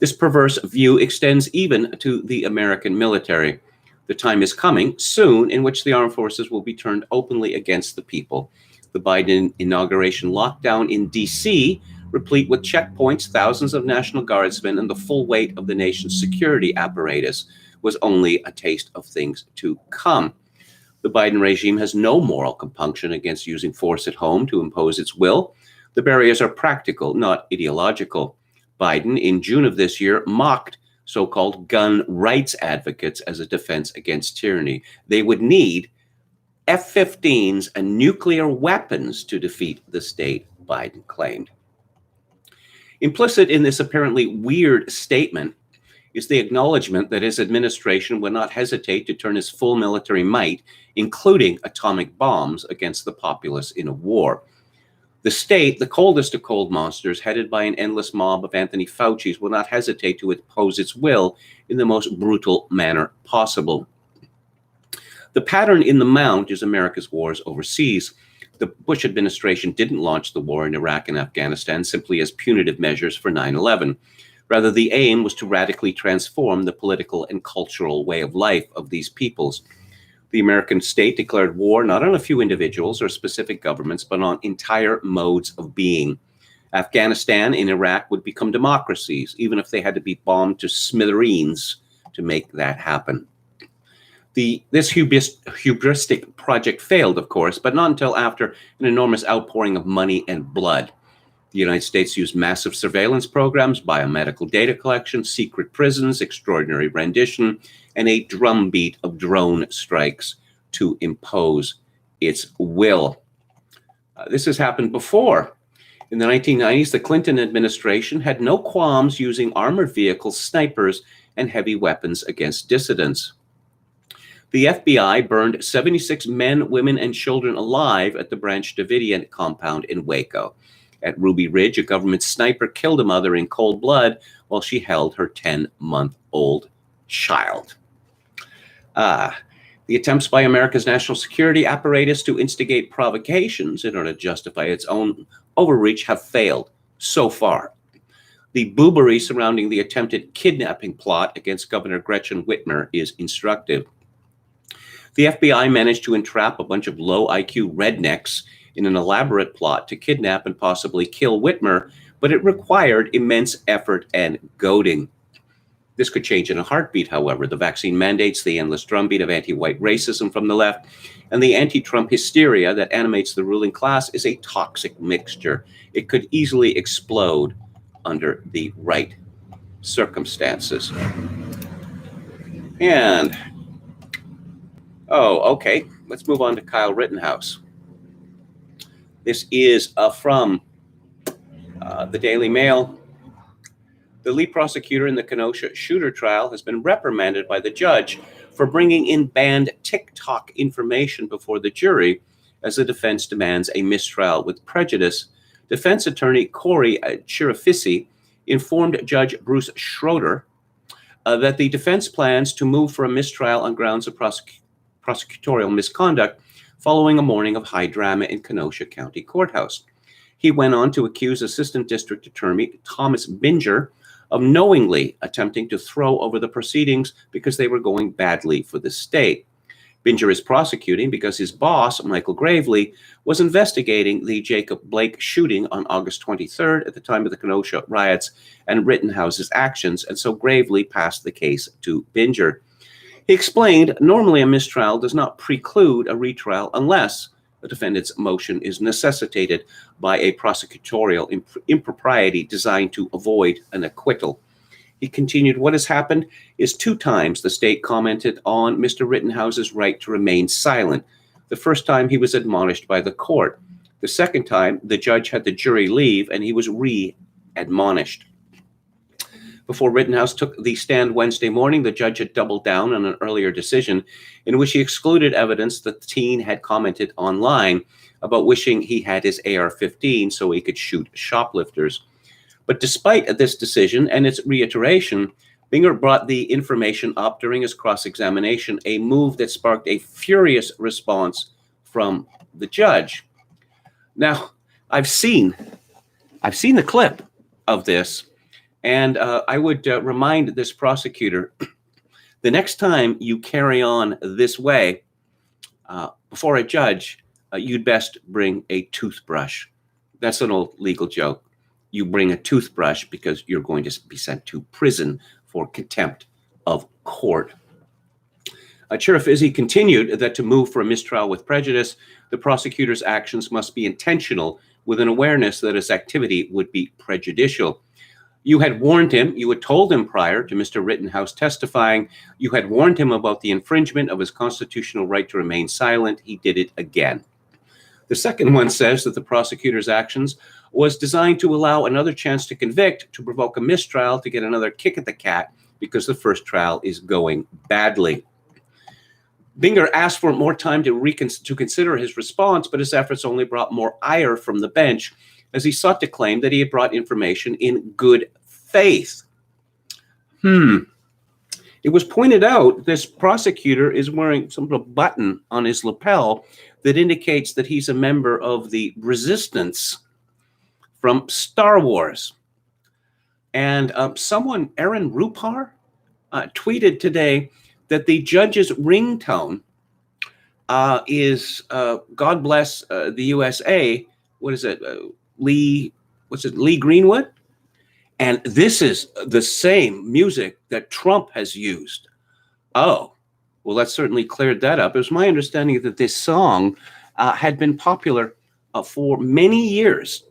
This perverse view extends even to the American military. The time is coming soon in which the armed forces will be turned openly against the people. The Biden inauguration lockdown in D.C., replete with checkpoints, thousands of National Guardsmen, and the full weight of the nation's security apparatus, was only a taste of things to come. The Biden regime has no moral compunction against using force at home to impose its will. The barriers are practical, not ideological. Biden, in June of this year, mocked so-called gun rights advocates as a defense against tyranny. They would need F-15s and nuclear weapons to defeat the state, Biden claimed. Implicit in this apparently weird statement is the acknowledgement that his administration would not hesitate to turn his full military might, including atomic bombs, against the populace in a war. The state, the coldest of cold monsters, headed by an endless mob of Anthony Fauci's, will not hesitate to impose its will in the most brutal manner possible. The pattern in the mount is America's wars overseas. The Bush administration didn't launch the war in Iraq and Afghanistan simply as punitive measures for 9/11. Rather, the aim was to radically transform the political and cultural way of life of these peoples. The American state declared war not on a few individuals or specific governments, but on entire modes of being. Afghanistan and Iraq would become democracies, even if they had to be bombed to smithereens to make that happen. This hubristic project failed, of course, but not until after an enormous outpouring of money and blood. The United States used massive surveillance programs, biomedical data collection, secret prisons, extraordinary rendition, and a drumbeat of drone strikes to impose its will. This has happened before. In the 1990s, the Clinton administration had no qualms using armored vehicles, snipers, and heavy weapons against dissidents. The FBI burned 76 men, women, and children alive at the Branch Davidian compound in Waco. At Ruby Ridge, a government sniper killed a mother in cold blood while she held her 10-month-old child. The attempts by America's national security apparatus to instigate provocations in order to justify its own overreach have failed so far. The boobery surrounding the attempted kidnapping plot against Governor Gretchen Whitmer is instructive. The FBI managed to entrap a bunch of low IQ rednecks in an elaborate plot to kidnap and possibly kill Whitmer, but it required immense effort and goading. This could change in a heartbeat, however. The vaccine mandates, the endless drumbeat of anti-white racism from the left, and the anti-Trump hysteria that animates the ruling class is a toxic mixture. It could easily explode under the right circumstances. And, okay, let's move on to Kyle Rittenhouse. This is from the Daily Mail. The lead prosecutor in the Kenosha shooter trial has been reprimanded by the judge for bringing in banned TikTok information before the jury as the defense demands a mistrial with prejudice. Defense attorney Corey Chirafisi informed Judge Bruce Schroeder that the defense plans to move for a mistrial on grounds of prosecutorial misconduct following a morning of high drama in Kenosha County Courthouse. He went on to accuse Assistant District Attorney Thomas Binger of knowingly attempting to throw over the proceedings because they were going badly for the state. Binger is prosecuting because his boss, Michael Gravely, was investigating the Jacob Blake shooting on August 23rd at the time of the Kenosha riots and Rittenhouse's actions, and so Gravely passed the case to Binger. He explained, normally a mistrial does not preclude a retrial unless the defendant's motion is necessitated by a prosecutorial impropriety designed to avoid an acquittal. He continued, what has happened is 2 times the state commented on Mr. Rittenhouse's right to remain silent. The first time he was admonished by the court. The second time, the judge had the jury leave and he was re-admonished. Before Rittenhouse took the stand Wednesday morning, the judge had doubled down on an earlier decision in which he excluded evidence that the teen had commented online about wishing he had his AR-15 so he could shoot shoplifters. But despite this decision and its reiteration, Binger brought the information up during his cross-examination, a move that sparked a furious response from the judge. Now, I've seen the clip of this, and I would remind this prosecutor, the next time you carry on this way before a judge, you'd best bring a toothbrush. That's an old legal joke. You bring a toothbrush because you're going to be sent to prison for contempt of court. Sheriff Izzy continued that to move for a mistrial with prejudice, the prosecutor's actions must be intentional with an awareness that his activity would be prejudicial. You had warned him, you had told him prior to Mr. Rittenhouse testifying, you had warned him about the infringement of his constitutional right to remain silent. He did it again. The second one says that the prosecutor's actions was designed to allow another chance to convict, to provoke a mistrial, to get another kick at the cat because the first trial is going badly. Binger asked for more time to consider his response, but his efforts only brought more ire from the bench as he sought to claim that he had brought information in good faith. It was pointed out this prosecutor is wearing some sort of button on his lapel that indicates that he's a member of the resistance from Star Wars. And someone, Aaron Rupar, tweeted today that the judge's ringtone is God Bless the USA. What is it? Lee Greenwood? And this is the same music that Trump has used. Oh, well, that certainly cleared that up. It was my understanding that this song had been popular for many years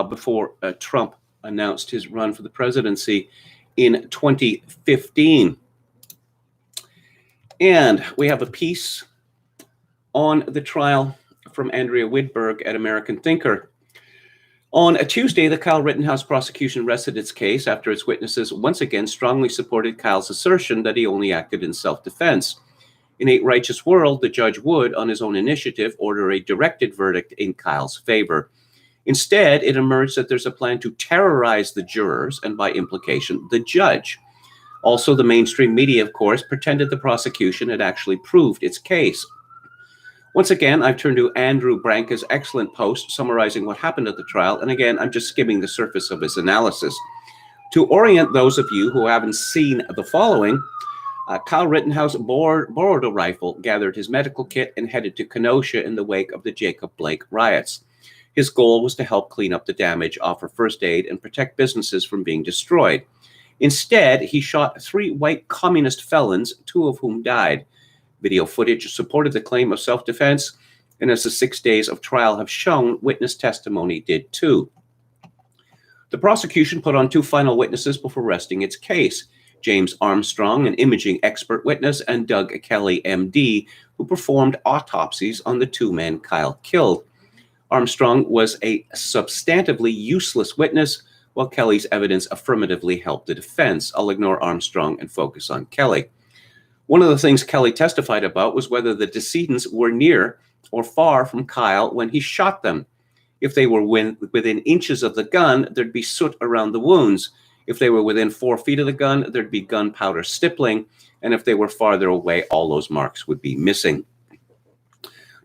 before Trump announced his run for the presidency in 2015. And we have a piece on the trial from Andrea Widberg at American Thinker. On a Tuesday, the Kyle Rittenhouse prosecution rested its case after its witnesses once again strongly supported Kyle's assertion that he only acted in self-defense. In a righteous world, the judge would, on his own initiative, order a directed verdict in Kyle's favor. Instead, it emerged that there's a plan to terrorize the jurors and, by implication, the judge. Also, the mainstream media, of course, pretended the prosecution had actually proved its case. Once again, I've turned to Andrew Branca's excellent post summarizing what happened at the trial, and again, I'm just skimming the surface of his analysis. To orient those of you who haven't seen the following, Kyle Rittenhouse borrowed a rifle, gathered his medical kit, and headed to Kenosha in the wake of the Jacob Blake riots. His goal was to help clean up the damage, offer first aid, and protect businesses from being destroyed. Instead, he shot 3 white communist felons, 2 of whom died. Video footage supported the claim of self-defense, and as the 6 days of trial have shown, witness testimony did too. The prosecution put on 2 final witnesses before resting its case: James Armstrong, an imaging expert witness, and Doug Kelly, MD, who performed autopsies on the 2 men Kyle killed. Armstrong was a substantively useless witness, while Kelly's evidence affirmatively helped the defense. I'll ignore Armstrong and focus on Kelly. One of the things Kelly testified about was whether the decedents were near or far from Kyle when he shot them. If they were within inches of the gun, there'd be soot around the wounds. If they were within 4 feet of the gun, there'd be gunpowder stippling. And if they were farther away, all those marks would be missing.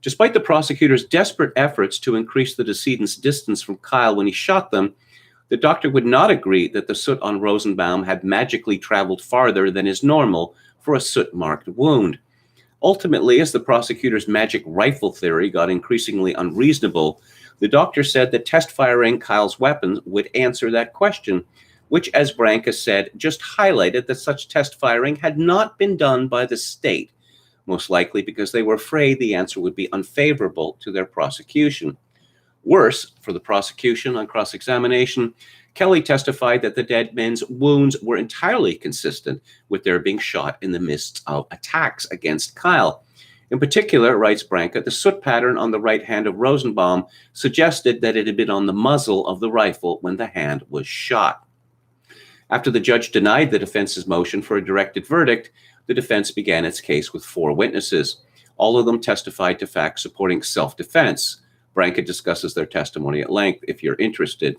Despite the prosecutor's desperate efforts to increase the decedent's distance from Kyle when he shot them, the doctor would not agree that the soot on Rosenbaum had magically traveled farther than is normal for a soot-marked wound. Ultimately, as the prosecutor's magic rifle theory got increasingly unreasonable, the doctor said that test firing Kyle's weapons would answer that question, which, as Branca said, just highlighted that such test firing had not been done by the state, most likely because they were afraid the answer would be unfavorable to their prosecution. Worse, for the prosecution on cross-examination, Kelly testified that the dead men's wounds were entirely consistent with their being shot in the midst of attacks against Kyle. In particular, writes Branca, the soot pattern on the right hand of Rosenbaum suggested that it had been on the muzzle of the rifle when the hand was shot. After the judge denied the defense's motion for a directed verdict, the defense began its case with 4 witnesses. All of them testified to facts supporting self-defense. Branca discusses their testimony at length if you're interested.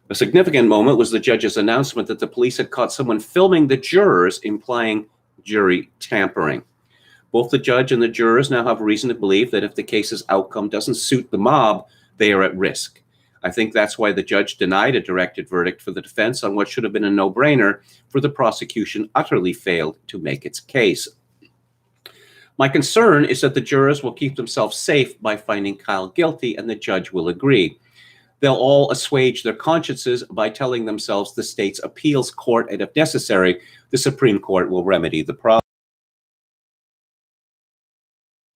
A significant moment was the judge's announcement that the police had caught someone filming the jurors, implying jury tampering. Both the judge and the jurors now have reason to believe that if the case's outcome doesn't suit the mob, they are at risk. I think that's why the judge denied a directed verdict for the defense on what should have been a no-brainer, for the prosecution utterly failed to make its case. My concern is that the jurors will keep themselves safe by finding Kyle guilty, and the judge will agree. They'll all assuage their consciences by telling themselves the state's appeals court, and if necessary, the Supreme Court will remedy the problem.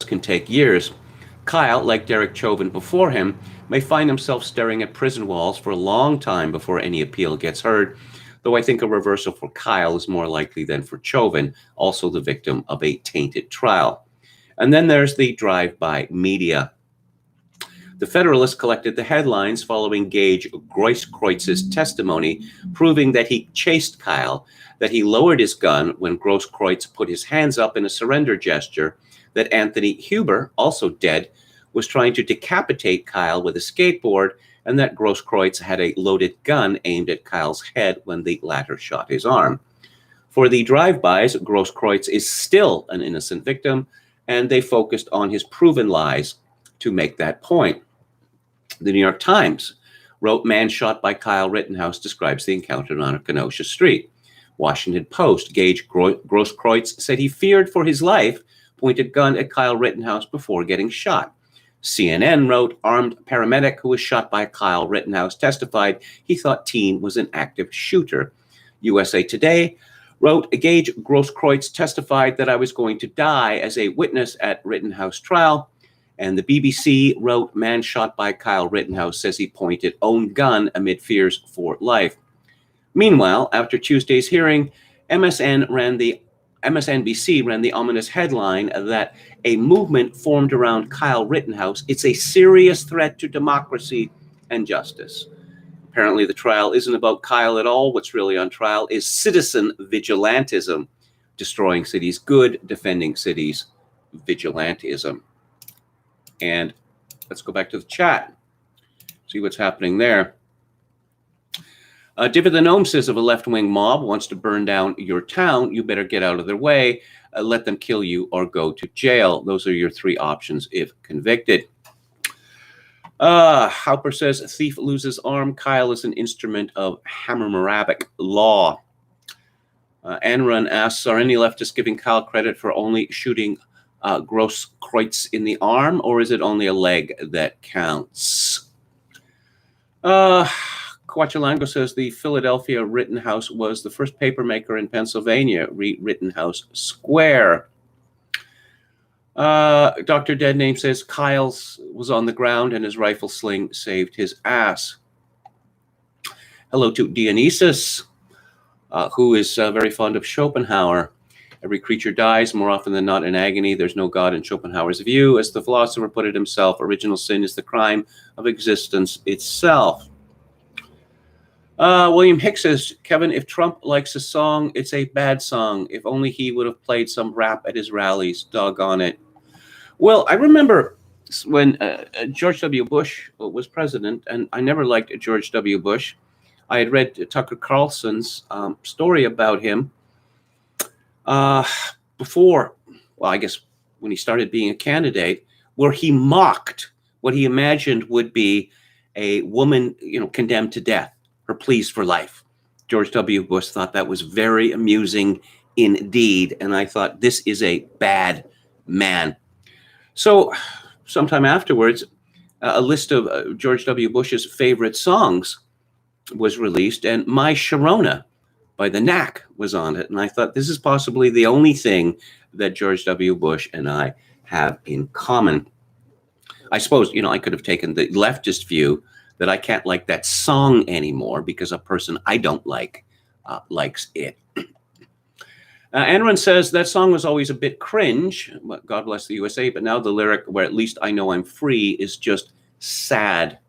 Can take years. Kyle, like Derek Chauvin before him, may find himself staring at prison walls for a long time before any appeal gets heard, though I think a reversal for Kyle is more likely than for Chauvin, also the victim of a tainted trial. And then there's the drive-by media. The Federalist collected the headlines following Gage Grosskreuz's testimony, proving that he chased Kyle, that he lowered his gun when Grosskreutz put his hands up in a surrender gesture, that Anthony Huber, also dead, was trying to decapitate Kyle with a skateboard, and that Grosskreutz had a loaded gun aimed at Kyle's head when the latter shot his arm. For the drive-bys, Grosskreutz is still an innocent victim, and they focused on his proven lies to make that point. The New York Times wrote, "Man shot by Kyle Rittenhouse describes the encounter on Kenosha Street." Washington Post, Gage Grosskreutz said he feared for his life, pointed gun at Kyle Rittenhouse before getting shot. CNN wrote, armed paramedic who was shot by Kyle Rittenhouse testified he thought teen was an active shooter. USA Today wrote, Gage Grosskreutz testified that I was going to die as a witness at Rittenhouse trial. And the BBC wrote, man shot by Kyle Rittenhouse says he pointed own gun amid fears for life. Meanwhile, after Tuesday's hearing, MSNBC ran the ominous headline that a movement formed around Kyle Rittenhouse, it's a serious threat to democracy and justice. Apparently the trial isn't about Kyle at all. What's really on trial is citizen vigilantism, destroying cities good, defending cities vigilantism. And let's go back to the chat, see what's happening there. David the Gnome says, if a left-wing mob wants to burn down your town, you better get out of their way, let them kill you or go to jail. Those are your 3 options if convicted. Hauper says, thief loses arm. Kyle is an instrument of Hammurabic law. Anrun asks, are any leftists giving Kyle credit for only shooting Grosskreutz in the arm, or is it only a leg that counts? Quachalango says the Philadelphia Rittenhouse was the first papermaker in Pennsylvania, Rittenhouse Square. Dr. Deadname says Kyle's was on the ground and his rifle sling saved his ass. Hello to Dionysus, who is very fond of Schopenhauer. Every creature dies, more often than not in agony. There's no God in Schopenhauer's view. As the philosopher put it himself, original sin is the crime of existence itself. William Hicks says, Kevin, if Trump likes a song, it's a bad song. If only he would have played some rap at his rallies. Doggone it. Well, I remember when George W. Bush was president, and I never liked George W. Bush. I had read Tucker Carlson's story about him before, well, I guess when he started being a candidate, where he mocked what he imagined would be a woman, condemned to death, her pleas for life. George W. Bush thought that was very amusing indeed. And I thought, this is a bad man. So sometime afterwards, a list of George W. Bush's favorite songs was released, and My Sharona by the Knack was on it. And I thought, this is possibly the only thing that George W. Bush and I have in common. I suppose, I could have taken the leftist view that I can't like that song anymore because a person I don't like likes it. Anron says that song was always a bit cringe, God bless the USA, but now the lyric, where at least I know I'm free, is just sad.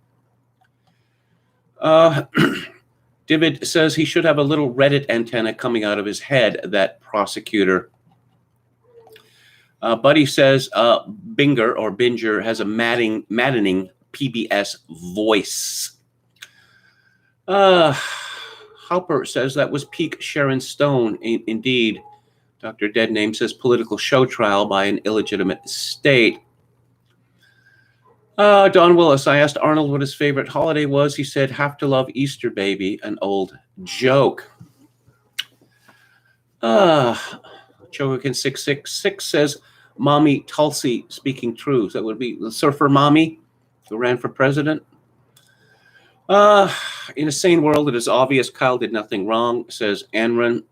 David says he should have a little Reddit antenna coming out of his head, that prosecutor. Buddy says Binger has a maddening PBS voice. Hopper says that was peak Sharon Stone. Indeed. Dr. Deadname says political show trial by an illegitimate state. Don Willis, I asked Arnold what his favorite holiday was. He said, have to love Easter, baby, an old joke. Chogokin 666 says, Mommy Tulsi speaking truth. That would be the surfer mommy who ran for president. In a sane world, it is obvious Kyle did nothing wrong, says Anron.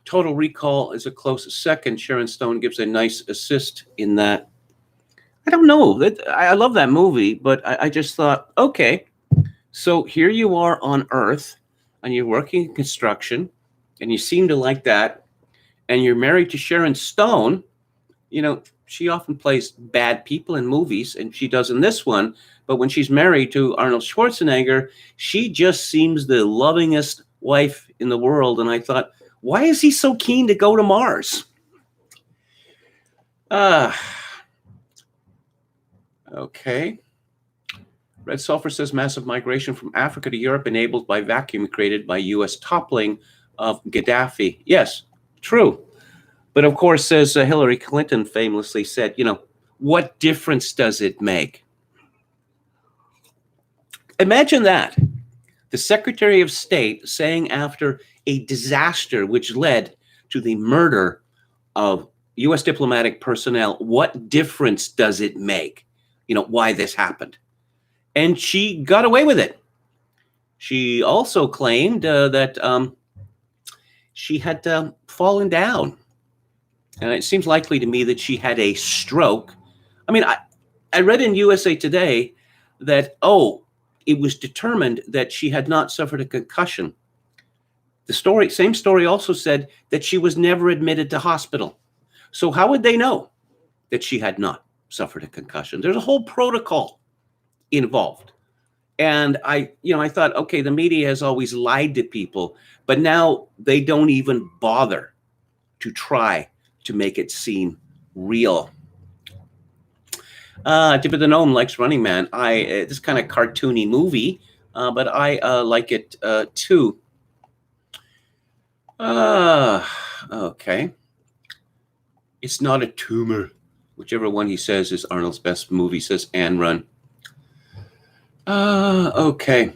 Total Recall is a close second. Sharon Stone gives a nice assist in that. I don't know. I love that movie, but I just thought, okay, so here you are on Earth, and you're working in construction, and you seem to like that, and you're married to Sharon Stone. She often plays bad people in movies, and she does in this one. But when she's married to Arnold Schwarzenegger, she just seems the lovingest wife in the world. And I thought, why is he so keen to go to Mars? Okay. Red Sulfur says massive migration from Africa to Europe enabled by vacuum created by U.S. toppling of Gaddafi. Yes, true. But of course, says Hillary Clinton famously said, what difference does it make? Imagine that. The Secretary of State saying after a disaster which led to the murder of U.S. diplomatic personnel, what difference does it make, why this happened? And she got away with it. She also claimed that she had fallen down. And it seems likely to me that she had a stroke. I mean, I read in USA Today that, it was determined that she had not suffered a concussion. The same story also said that she was never admitted to hospital. So how would they know that she had not suffered a concussion? There's a whole protocol involved. And I thought, okay, the media has always lied to people, but now they don't even bother to try to make it seem real. David the Gnome likes Running Man. This kind of cartoony movie, but I like it too. Okay. It's not a tumor. Whichever one he says is Arnold's best movie, says Ann Run. Okay.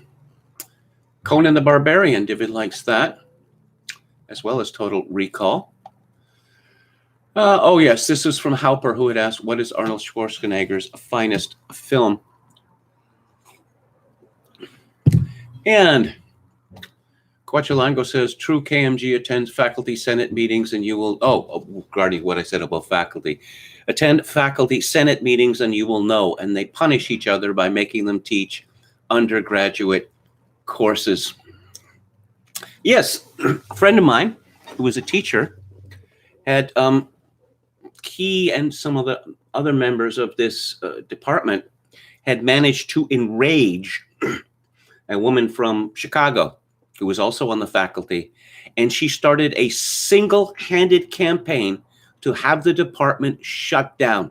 Conan the Barbarian, David likes that, as well as Total Recall. Oh, yes, this is from Halper, who had asked, what is Arnold Schwarzenegger's finest film? And Quachalango says, true KMG attends faculty senate meetings and you will, regarding what I said about faculty, attend faculty senate meetings and you will know, and they punish each other by making them teach undergraduate courses. Yes, a friend of mine who was a teacher had he and some of the other members of this department had managed to enrage a woman from Chicago who was also on the faculty, and she started a single-handed campaign to have the department shut down.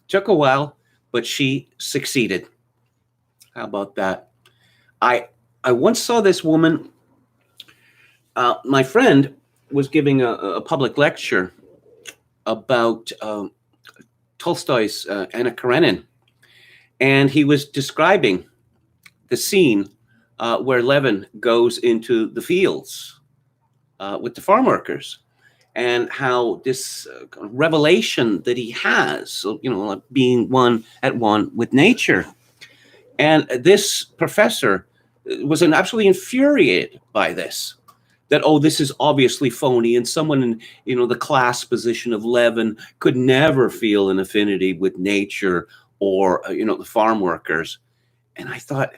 Took a while, but she succeeded. How about that? I once saw this woman. My friend was giving a public lecture about Tolstoy's Anna Karenina, and he was describing the scene where Levin goes into the fields with the farm workers, and how this revelation that he has, so, being at one with nature. And this professor was absolutely infuriated by this, that, this is obviously phony, and someone in, the class position of Levin could never feel an affinity with nature or, the farm workers. And I thought,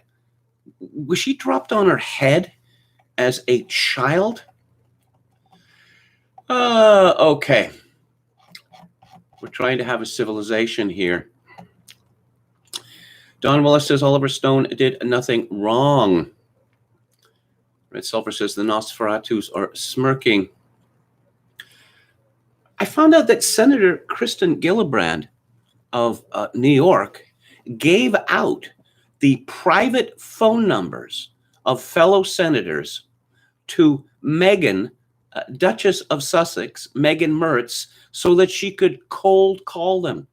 was she dropped on her head as a child? Okay. We're trying to have a civilization here. Don Willis says Oliver Stone did nothing wrong. Red Sulfur says the Nosferatus are smirking. I found out that Senator Kristen Gillibrand of New York gave out the private phone numbers of fellow senators to Meghan, Duchess of Sussex, Meghan Mertz, so that she could cold call them.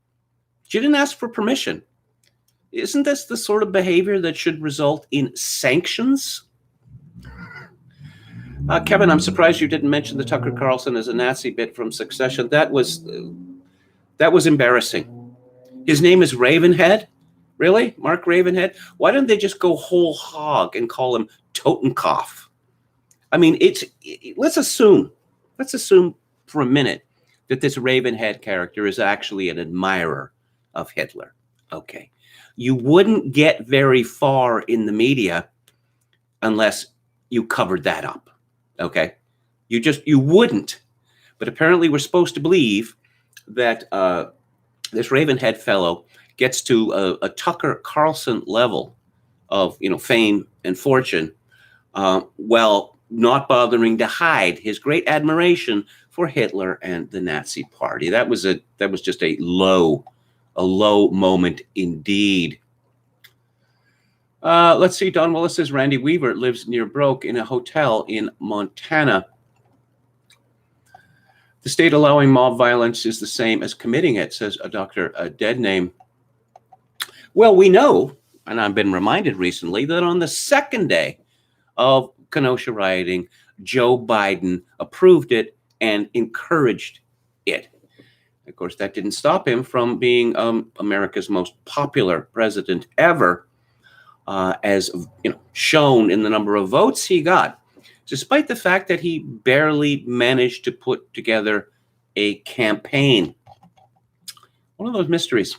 She didn't ask for permission. Isn't this the sort of behavior that should result in sanctions? Kevin, I'm surprised you didn't mention the Tucker Carlson as a Nazi bit from Succession. That was embarrassing. His name is Ravenhead? Really? Mark Ravenhead? Why don't they just go whole hog and call him Totenkopf? I mean, let's assume for a minute that this Ravenhead character is actually an admirer of Hitler. Okay. You wouldn't get very far in the media unless you covered that up. Okay. You wouldn't. But apparently we're supposed to believe that this Ravenhead fellow gets to a Tucker Carlson level of, fame and fortune, while not bothering to hide his great admiration for Hitler and the Nazi Party. That was just a low moment indeed. Let's see. Don Willis says Randy Weaver lives near Broke in a hotel in Montana. The state allowing mob violence is the same as committing it, says a Dr. Deadname. Well, we know, and I've been reminded recently, that on the second day of Kenosha rioting, Joe Biden approved it and encouraged it. Of course, that didn't stop him from being America's most popular president ever, as shown in the number of votes he got, despite the fact that he barely managed to put together a campaign. One of those mysteries.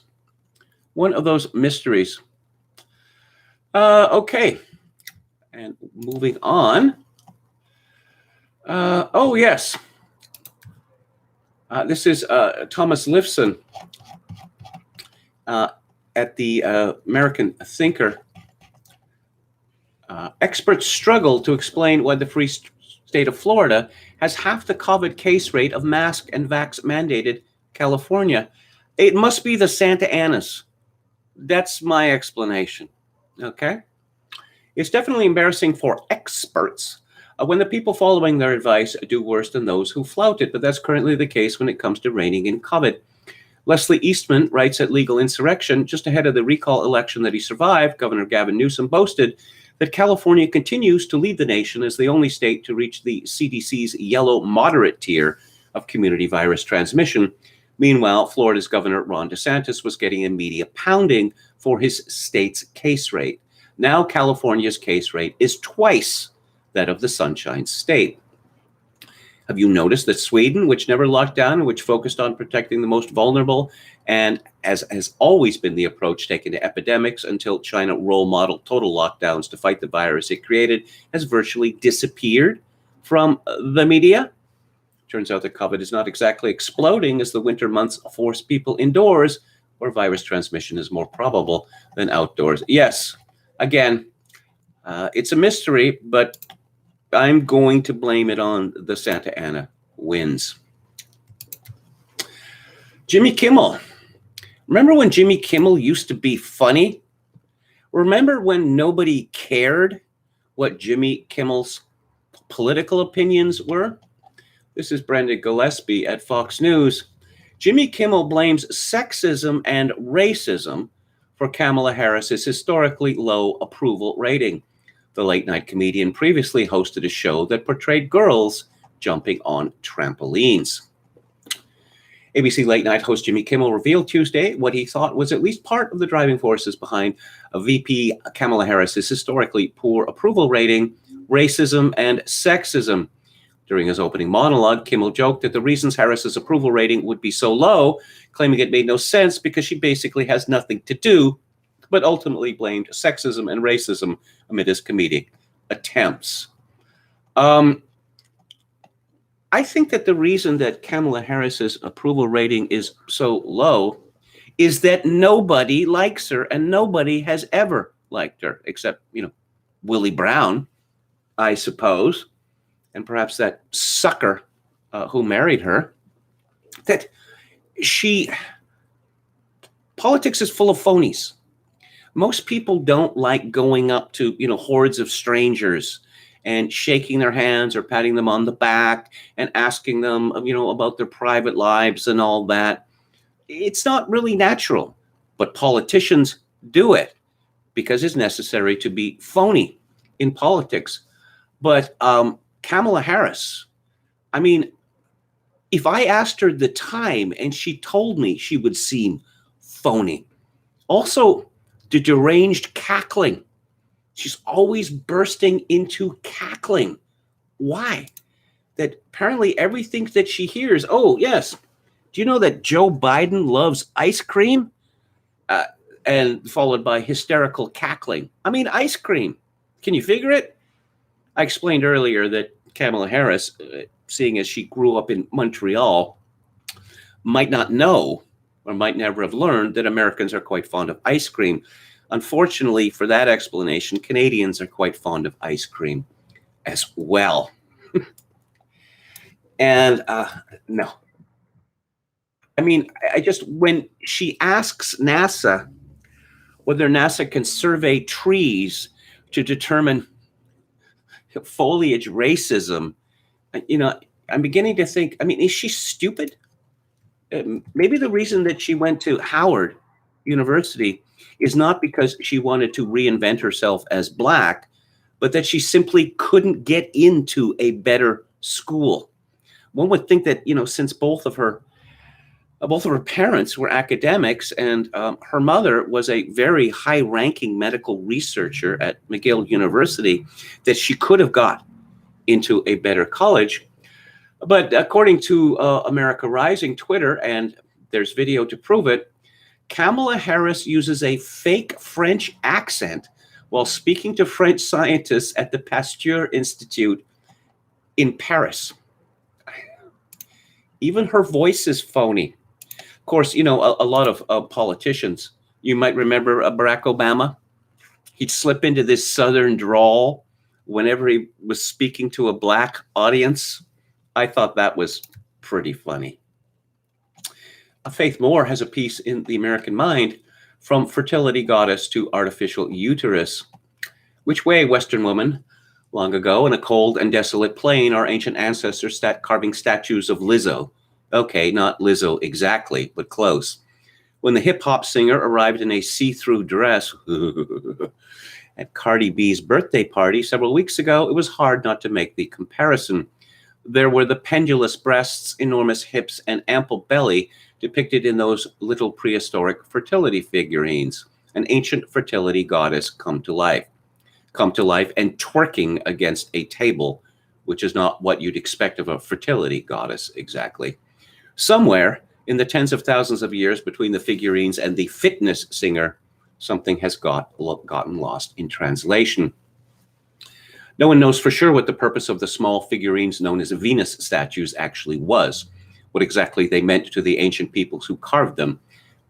Okay. And moving on. Oh, yes. This is Thomas Lifson at the American Thinker. Experts struggle to explain why the free state of Florida has half the COVID case rate of mask and vax mandated California. It must be the Santa Anas. That's my explanation. Okay? It's definitely embarrassing for experts when the people following their advice do worse than those who flout it, but that's currently the case when it comes to reining in COVID. Leslie Eastman writes at Legal Insurrection, just ahead of the recall election that he survived, Governor Gavin Newsom boasted that California continues to lead the nation as the only state to reach the CDC's yellow moderate tier of community virus transmission. Meanwhile, Florida's Governor Ron DeSantis was getting a media pounding for his state's case rate. Now California's case rate is twice that of the Sunshine State. Have you noticed that Sweden, which never locked down and which focused on protecting the most vulnerable, and as has always been the approach taken to epidemics until China role modeled total lockdowns to fight the virus it created, has virtually disappeared from the media? Turns out that COVID is not exactly exploding as the winter months force people indoors, where virus transmission is more probable than outdoors. Yes, again, it's a mystery, but I'm going to blame it on the Santa Ana winds. Jimmy Kimmel. Remember when Jimmy Kimmel used to be funny? Remember when nobody cared what Jimmy Kimmel's political opinions were? This is Brendan Gillespie at Fox News. Jimmy Kimmel blames sexism and racism for Kamala Harris's historically low approval rating. The late-night comedian previously hosted a show that portrayed girls jumping on trampolines. ABC Late Night host Jimmy Kimmel revealed Tuesday what he thought was at least part of the driving forces behind VP Kamala Harris's historically poor approval rating: racism and sexism. During his opening monologue, Kimmel joked that the reasons Harris's approval rating would be so low, claiming it made no sense because she basically has nothing to do, but ultimately blamed sexism and racism amid his comedic attempts. I think that the reason that Kamala Harris's approval rating is so low is that nobody likes her, and nobody has ever liked her, except, Willie Brown, I suppose, and perhaps that sucker who married her. That politics is full of phonies. Most people don't like going up to, hordes of strangers and shaking their hands or patting them on the back and asking them, about their private lives and all that. It's not really natural, but politicians do it because it's necessary to be phony in politics. But Kamala Harris, if I asked her the time and she told me, she would seem phony. Also, the deranged cackling. She's always bursting into cackling. Why? That apparently everything that she hears, oh, yes, do you know that Joe Biden loves ice cream? And followed by hysterical cackling. Ice cream. Can you figure it? I explained earlier that Kamala Harris, seeing as she grew up in Montreal, might not know or might never have learned that Americans are quite fond of ice cream. Unfortunately, for that explanation, Canadians are quite fond of ice cream as well. And no. When she asks NASA whether NASA can survey trees to determine foliage racism, I'm beginning to think, is she stupid? Maybe the reason that she went to Howard University is not because she wanted to reinvent herself as Black, but that she simply couldn't get into a better school. One would think that, since both of her parents were academics and her mother was a very high-ranking medical researcher at McGill University, that she could have got into a better college. But according to America Rising Twitter, and there's video to prove it, Kamala Harris uses a fake French accent while speaking to French scientists at the Pasteur Institute in Paris. Even her voice is phony. Of course, a lot of politicians, you might remember Barack Obama. He'd slip into this Southern drawl whenever he was speaking to a Black audience. I thought that was pretty funny. Faith Moore has a piece in The American Mind, From Fertility Goddess to Artificial Uterus. Which way, Western woman? Long ago, in a cold and desolate plain, our ancient ancestors sat carving statues of Lizzo. Okay, not Lizzo exactly, but close. When the hip-hop singer arrived in a see-through dress at Cardi B's birthday party several weeks ago, it was hard not to make the comparison. There were the pendulous breasts, enormous hips, and ample belly depicted in those little prehistoric fertility figurines, an ancient fertility goddess come to life and twerking against a table, which is not what you'd expect of a fertility goddess exactly. Somewhere in the tens of thousands of years between the figurines and the fitness singer, something has gotten lost in translation. No one knows for sure what the purpose of the small figurines known as Venus statues actually was, what exactly they meant to the ancient peoples who carved them.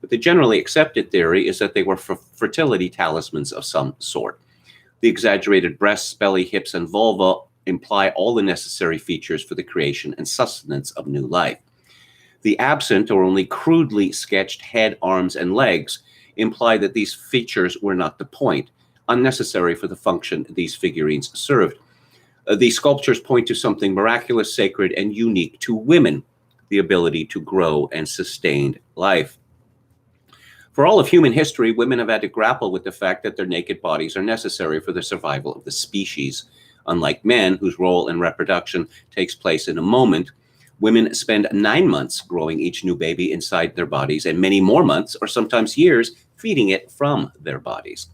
But the generally accepted theory is that they were fertility talismans of some sort. The exaggerated breasts, belly, hips, and vulva imply all the necessary features for the creation and sustenance of new life. The absent or only crudely sketched head, arms, and legs imply that these features were not the point, unnecessary for the function these figurines served. These sculptures point to something miraculous, sacred, and unique to women. the ability to grow and sustain life. For all of human history, women have had to grapple with the fact that their naked bodies are necessary for the survival of the species. Unlike men, whose role in reproduction takes place in a moment, women spend 9 months growing each new baby inside their bodies and many more months, or sometimes years, feeding it from their bodies.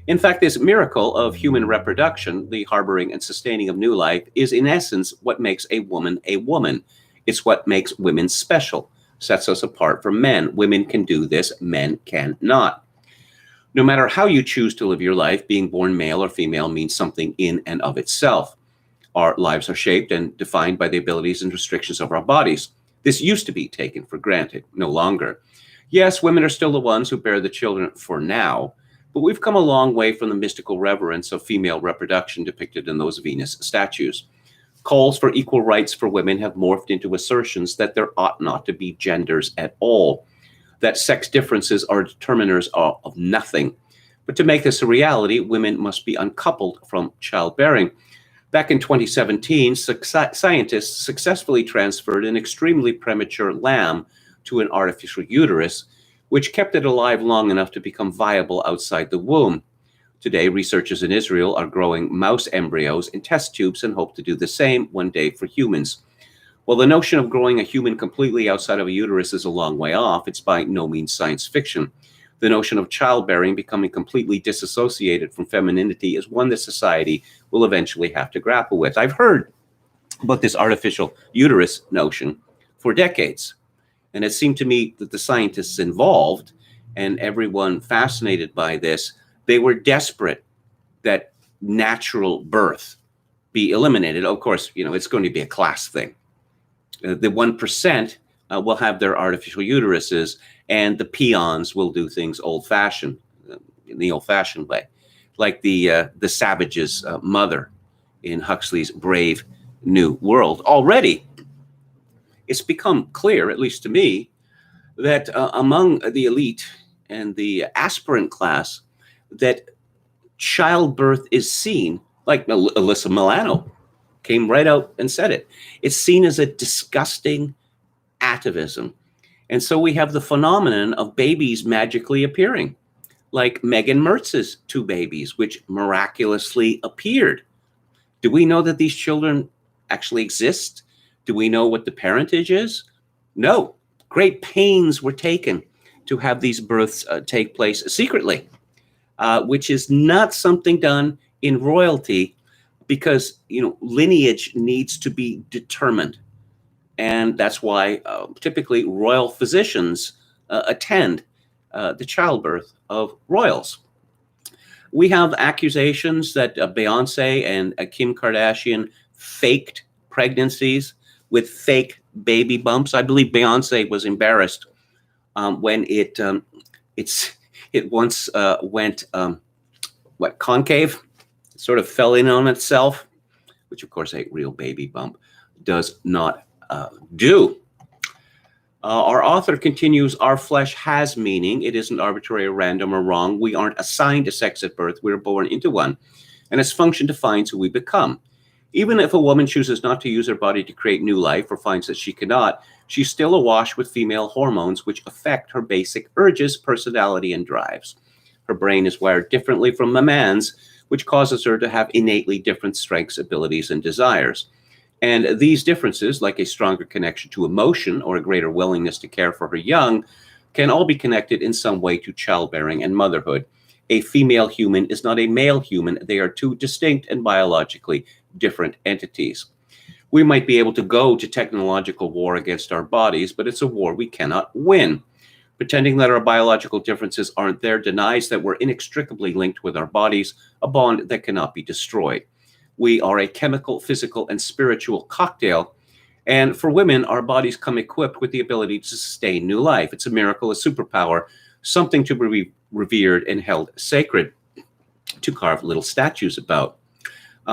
In fact, this miracle of human reproduction, the harboring and sustaining of new life, is in essence what makes a woman a woman. It's what makes women special, sets us apart from men. Women can do this, men cannot. No matter how you choose to live your life, being born male or female means something in and of itself. Our lives are shaped and defined by the abilities and restrictions of our bodies. This used to be taken for granted, no longer. Yes, women are still the ones who bear the children for now, but we've come a long way from the mystical reverence of female reproduction depicted in those Venus statues. Calls for equal rights for women have morphed into assertions that there ought not to be genders at all, that sex differences are determiners of nothing. But to make this a reality, women must be uncoupled from childbearing. Back in 2017, scientists successfully transferred an extremely premature lamb to an artificial uterus, which kept it alive long enough to become viable outside the womb. Today, researchers in Israel are growing mouse embryos in test tubes and hope to do the same one day for humans. While the notion of growing a human completely outside of a uterus is a long way off, it's by no means science fiction. The notion of childbearing becoming completely disassociated from femininity is one that society will eventually have to grapple with. I've heard about this artificial uterus notion for decades, and it seemed to me that the scientists involved and everyone fascinated by this, they were desperate that natural birth be eliminated. Of course, it's going to be a class thing. The 1% will have their artificial uteruses, and the peons will do things old-fashioned, in the old-fashioned way, like the savage's mother in Huxley's Brave New World. Already, it's become clear, at least to me, that among the elite and the aspirant class, that childbirth is seen, like Alyssa Milano came right out and said it. It's seen as a disgusting atavism. And so we have the phenomenon of babies magically appearing, like Megan Mertz's 2 babies, which miraculously appeared. Do we know that these children actually exist? Do we know what the parentage is? No. Great pains were taken to have these births take place secretly, which is not something done in royalty, because lineage needs to be determined. And that's why typically royal physicians attend the childbirth of royals. We have accusations that Beyonce and Kim Kardashian faked pregnancies with fake baby bumps. I believe Beyonce was embarrassed when it once went concave. It sort of fell in on itself, which of course a real baby bump does not do. Our author continues, our flesh has meaning. It isn't arbitrary or random or wrong. We aren't assigned a sex at birth. We're born into one. And its function defines who we become. Even if a woman chooses not to use her body to create new life or finds that she cannot, she's still awash with female hormones which affect her basic urges, personality, and drives. Her brain is wired differently from a man's, which causes her to have innately different strengths, abilities, and desires. And these differences, like a stronger connection to emotion or a greater willingness to care for her young, can all be connected in some way to childbearing and motherhood. A female human is not a male human. They are 2 distinct and biologically different entities. We might be able to go to technological war against our bodies, but it's a war we cannot win. Pretending that our biological differences aren't there denies that we're inextricably linked with our bodies, a bond that cannot be destroyed. We are a chemical, physical, and spiritual cocktail. And for women, our bodies come equipped with the ability to sustain new life. It's a miracle, a superpower, something to be revered and held sacred, to carve little statues about.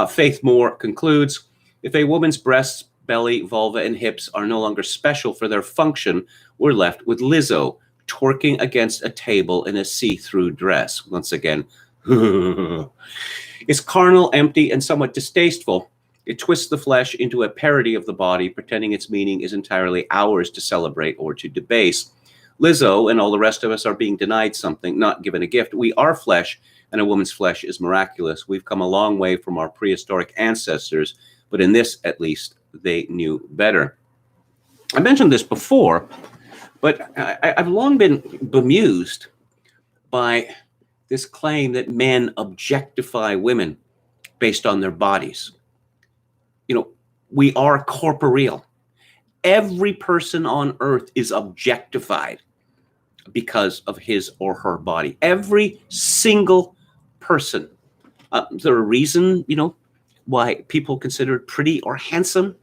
Faith Moore concludes, if a woman's breasts, belly, vulva, and hips are no longer special for their function, we're left with Lizzo twerking against a table in a see-through dress. Once again, it's carnal, empty, and somewhat distasteful. It twists the flesh into a parody of the body, pretending its meaning is entirely ours to celebrate or to debase. Lizzo and all the rest of us are being denied something, not given a gift. We are flesh, and a woman's flesh is miraculous. We've come a long way from our prehistoric ancestors, but in this, at least, they knew better. I mentioned this before, but I've long been bemused by this claim that men objectify women based on their bodies. You know, we are corporeal. Every person on earth is objectified because of his or her body. Every single person. Is there a reason, why people considered pretty or handsome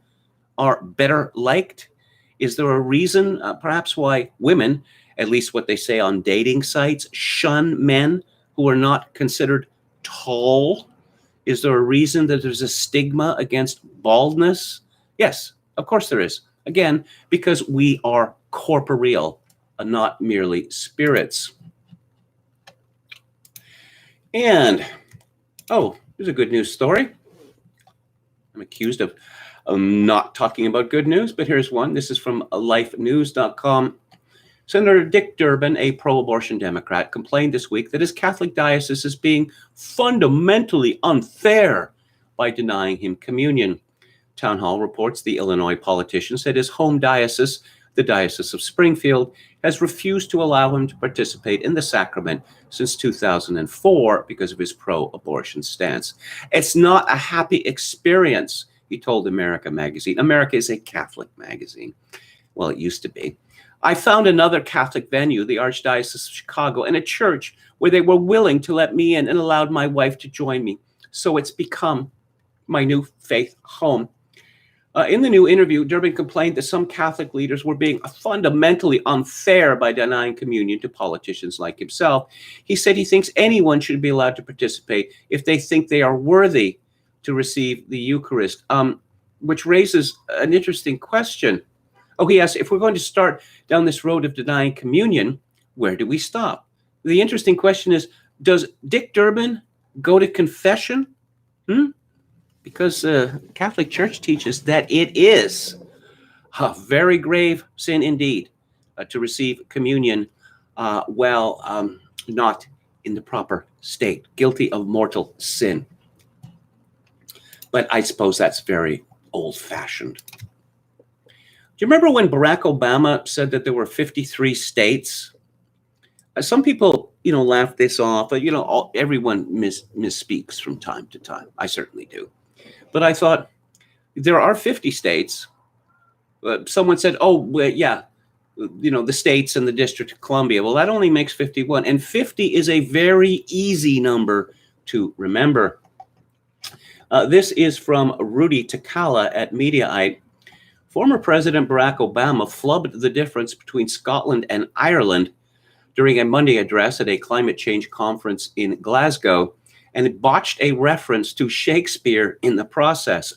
are better liked? Is there a reason, perhaps, why women, at least what they say on dating sites, shun men who are not considered tall? Is there a reason that there's a stigma against baldness? Yes, of course there is. Again, because we are corporeal, not merely spirits. And, here's a good news story. I'm accused of not talking about good news, but here's one. This is from lifenews.com. Senator Dick Durbin, a pro-abortion Democrat, complained this week that his Catholic diocese is being fundamentally unfair by denying him communion. Town Hall reports the Illinois politician said his home diocese, the Diocese of Springfield, has refused to allow him to participate in the sacrament since 2004 because of his pro-abortion stance. It's not a happy experience, he told America magazine. America is a Catholic magazine. Well, it used to be. I found another Catholic venue, the Archdiocese of Chicago, and a church where they were willing to let me in and allowed my wife to join me. So it's become my new faith home. In the new interview, Durbin complained that some Catholic leaders were being fundamentally unfair by denying communion to politicians like himself. He said he thinks anyone should be allowed to participate if they think they are worthy to receive the Eucharist, which raises an interesting question. He asked, if we're going to start down this road of denying communion, where do we stop? The interesting question is, does Dick Durbin go to confession? Because the Catholic Church teaches that it is a very grave sin indeed to receive communion while not in the proper state, guilty of mortal sin. But I suppose that's very old-fashioned. Do you remember when Barack Obama said that there were 53 states? Some people, laugh this off, but, everyone misspeaks from time to time. I certainly do. But I thought, there are 50 states. Someone said, the states and the District of Columbia. Well, that only makes 51. And 50 is a very easy number to remember. This is from Rudy Takala at Mediaite. Former President Barack Obama flubbed the difference between Scotland and Ireland during a Monday address at a climate change conference in Glasgow, and botched a reference to Shakespeare in the process.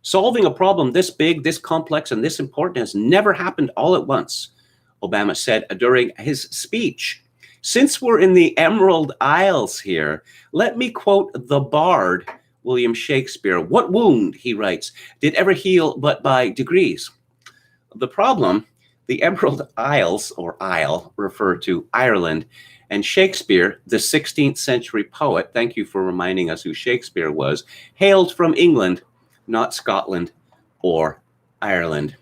Solving a problem this big, this complex, and this important has never happened all at once, Obama said during his speech. Since we're in the Emerald Isles here, let me quote the bard, William Shakespeare. What wound, he writes, did ever heal but by degrees? The problem, the Emerald Isles, or Isle, refer to Ireland, and Shakespeare, the 16th century poet, thank you for reminding us who Shakespeare was, hailed from England, not Scotland or Ireland.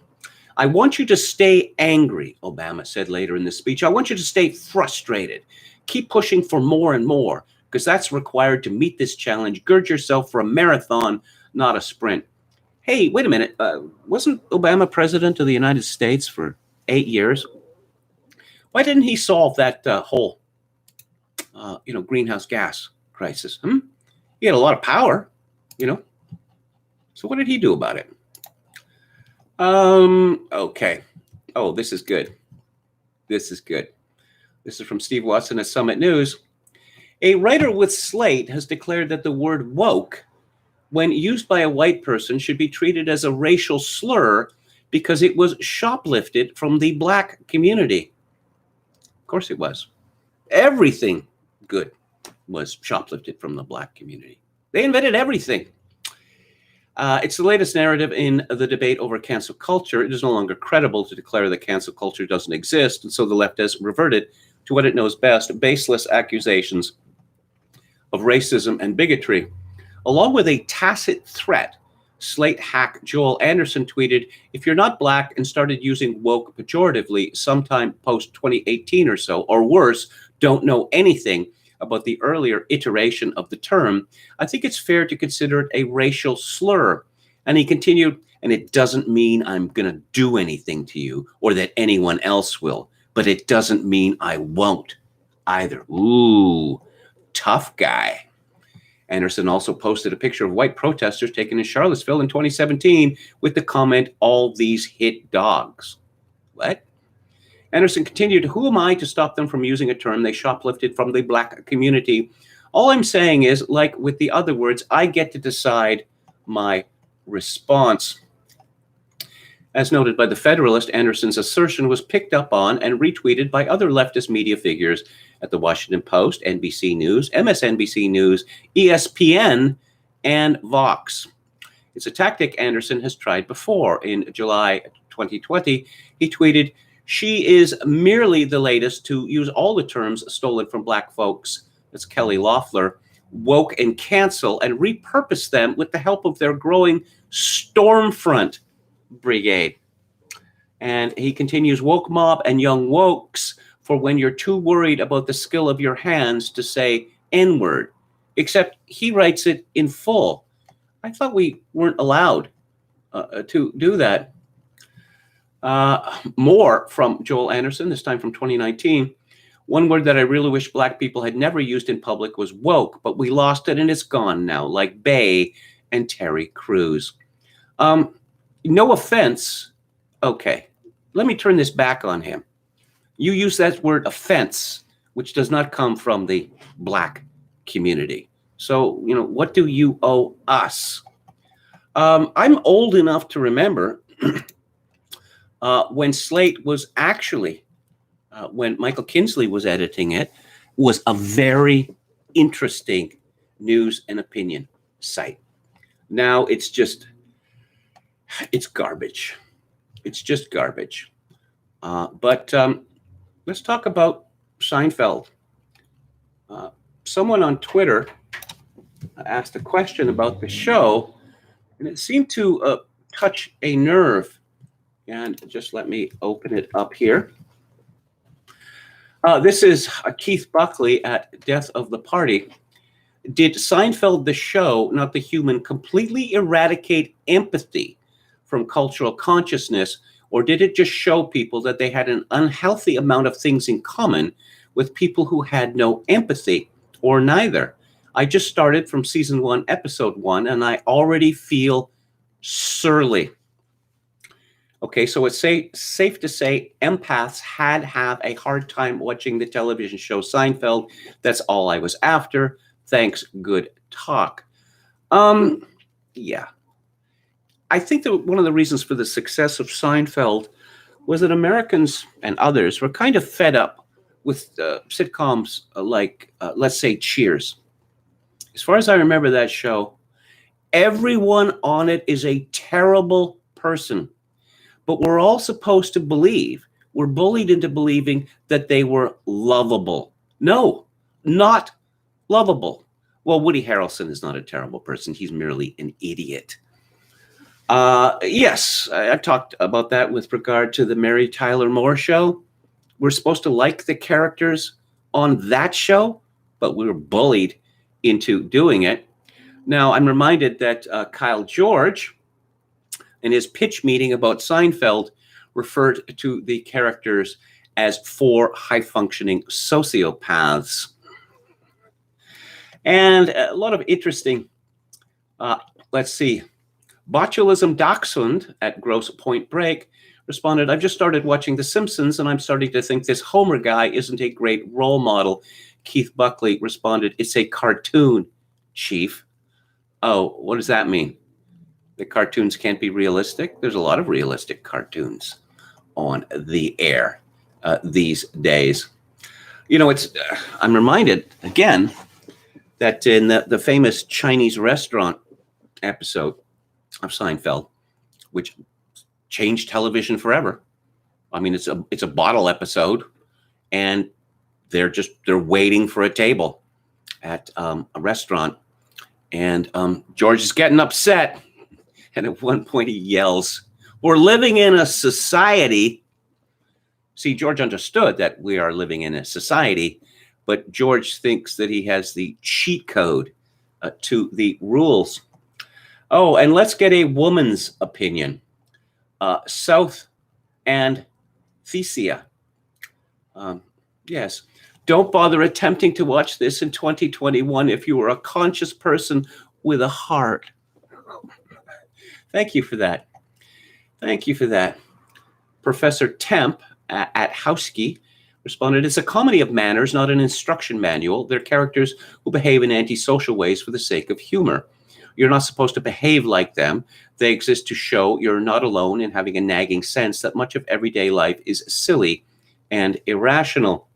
I want you to stay angry, Obama said later in the speech. I want you to stay frustrated. Keep pushing for more and more, because that's required to meet this challenge. Gird yourself for a marathon, not a sprint. Hey, wait a minute. Wasn't Obama president of the United States for 8 years? Why didn't he solve that whole greenhouse gas crisis? He had a lot of power, So what did he do about it? Okay. Oh, this is good. This is good. This is from Steve Watson at Summit News. A writer with Slate has declared that the word woke, when used by a white person, should be treated as a racial slur because it was shoplifted from the black community. Of course it was. Everything good was shoplifted from the black community. They invented everything. It's the latest narrative in the debate over cancel culture. It is no longer credible to declare that cancel culture doesn't exist, and so the left has reverted to what it knows best, baseless accusations of racism and bigotry. Along with a tacit threat, Slate hack Joel Anderson tweeted, "If you're not black and started using woke pejoratively sometime post 2018 or so, or worse, don't know anything about the earlier iteration of the term, I think it's fair to consider it a racial slur." And he continued, "And it doesn't mean I'm going to do anything to you or that anyone else will, but it doesn't mean I won't either." Ooh, tough guy. Anderson also posted a picture of white protesters taken in Charlottesville in 2017 with the comment, "All these hit dogs." What? Anderson continued, "Who am I to stop them from using a term they shoplifted from the black community? All I'm saying is, like with the other words, I get to decide my response." As noted by the Federalist, Anderson's assertion was picked up on and retweeted by other leftist media figures at the Washington Post, NBC News, MSNBC News, ESPN, and Vox. It's a tactic Anderson has tried before. In July 2020, he tweeted, "She is merely the latest to use all the terms stolen from black folks," that's Kelly Loeffler, "woke and cancel, and repurpose them with the help of their growing Stormfront brigade." And he continues, "Woke mob and young wokes for when you're too worried about the skill of your hands to say N-word." Except he writes it in full. I thought we weren't allowed to do that. More from Joel Anderson, this time from 2019. "One word that I really wish black people had never used in public was woke, but we lost it and it's gone now, like Bay and Terry Crews." No offense. Okay, let me turn this back on him. You use that word offense, which does not come from the black community. So, what do you owe us? I'm old enough to remember when Slate was actually, when Michael Kinsley was editing it, was a very interesting news and opinion site. Now it's garbage. It's just garbage. But let's talk about Seinfeld. Someone on Twitter asked a question about the show, and it seemed to touch a nerve. And just let me open it up here. This is Keith Buckley at Death of the Party. "Did Seinfeld, the show, not the human, completely eradicate empathy from cultural consciousness, or did it just show people that they had an unhealthy amount of things in common with people who had no empathy, or neither? I just started from season 1, episode 1, and I already feel surly." Okay, so it's safe to say empaths have a hard time watching the television show Seinfeld. That's all I was after. Thanks, good talk. Yeah. I think that one of the reasons for the success of Seinfeld was that Americans and others were kind of fed up with sitcoms like, let's say, Cheers. As far as I remember that show, everyone on it is a terrible person. But we're all supposed to believe, we're bullied into believing that they were lovable. No, not lovable. Well, Woody Harrelson is not a terrible person. He's merely an idiot. Yes, I talked about that with regard to the Mary Tyler Moore show. We're supposed to like the characters on that show, but we were bullied into doing it. Now, I'm reminded that Kyle George, in his pitch meeting about Seinfeld, referred to the characters as 4 high-functioning sociopaths. And a lot of interesting, let's see, Botulism Dachshund at Gross Point Break responded, "I've just started watching The Simpsons, and I'm starting to think this Homer guy isn't a great role model." Keith Buckley responded, "It's a cartoon, Chief." Oh, what does that mean? The cartoons can't be realistic? There's a lot of realistic cartoons on the air these days. I'm reminded again that in the famous Chinese restaurant episode, of Seinfeld, which changed television forever. I mean, it's a bottle episode, and they're waiting for a table at a restaurant, and George is getting upset, and at one point he yells, "We're living in a society." See, George understood that we are living in a society, but George thinks that he has the cheat code to the rules. Oh, and let's get a woman's opinion. South and Thesia. Yes. Don't bother attempting to watch this in 2021 if you are a conscious person with a heart. Thank you for that. Thank you for that. Professor Temp at Houski responded, "It's a comedy of manners, not an instruction manual. They're characters who behave in antisocial ways for the sake of humor. You're not supposed to behave like them. They exist to show you're not alone in having a nagging sense that much of everyday life is silly and irrational."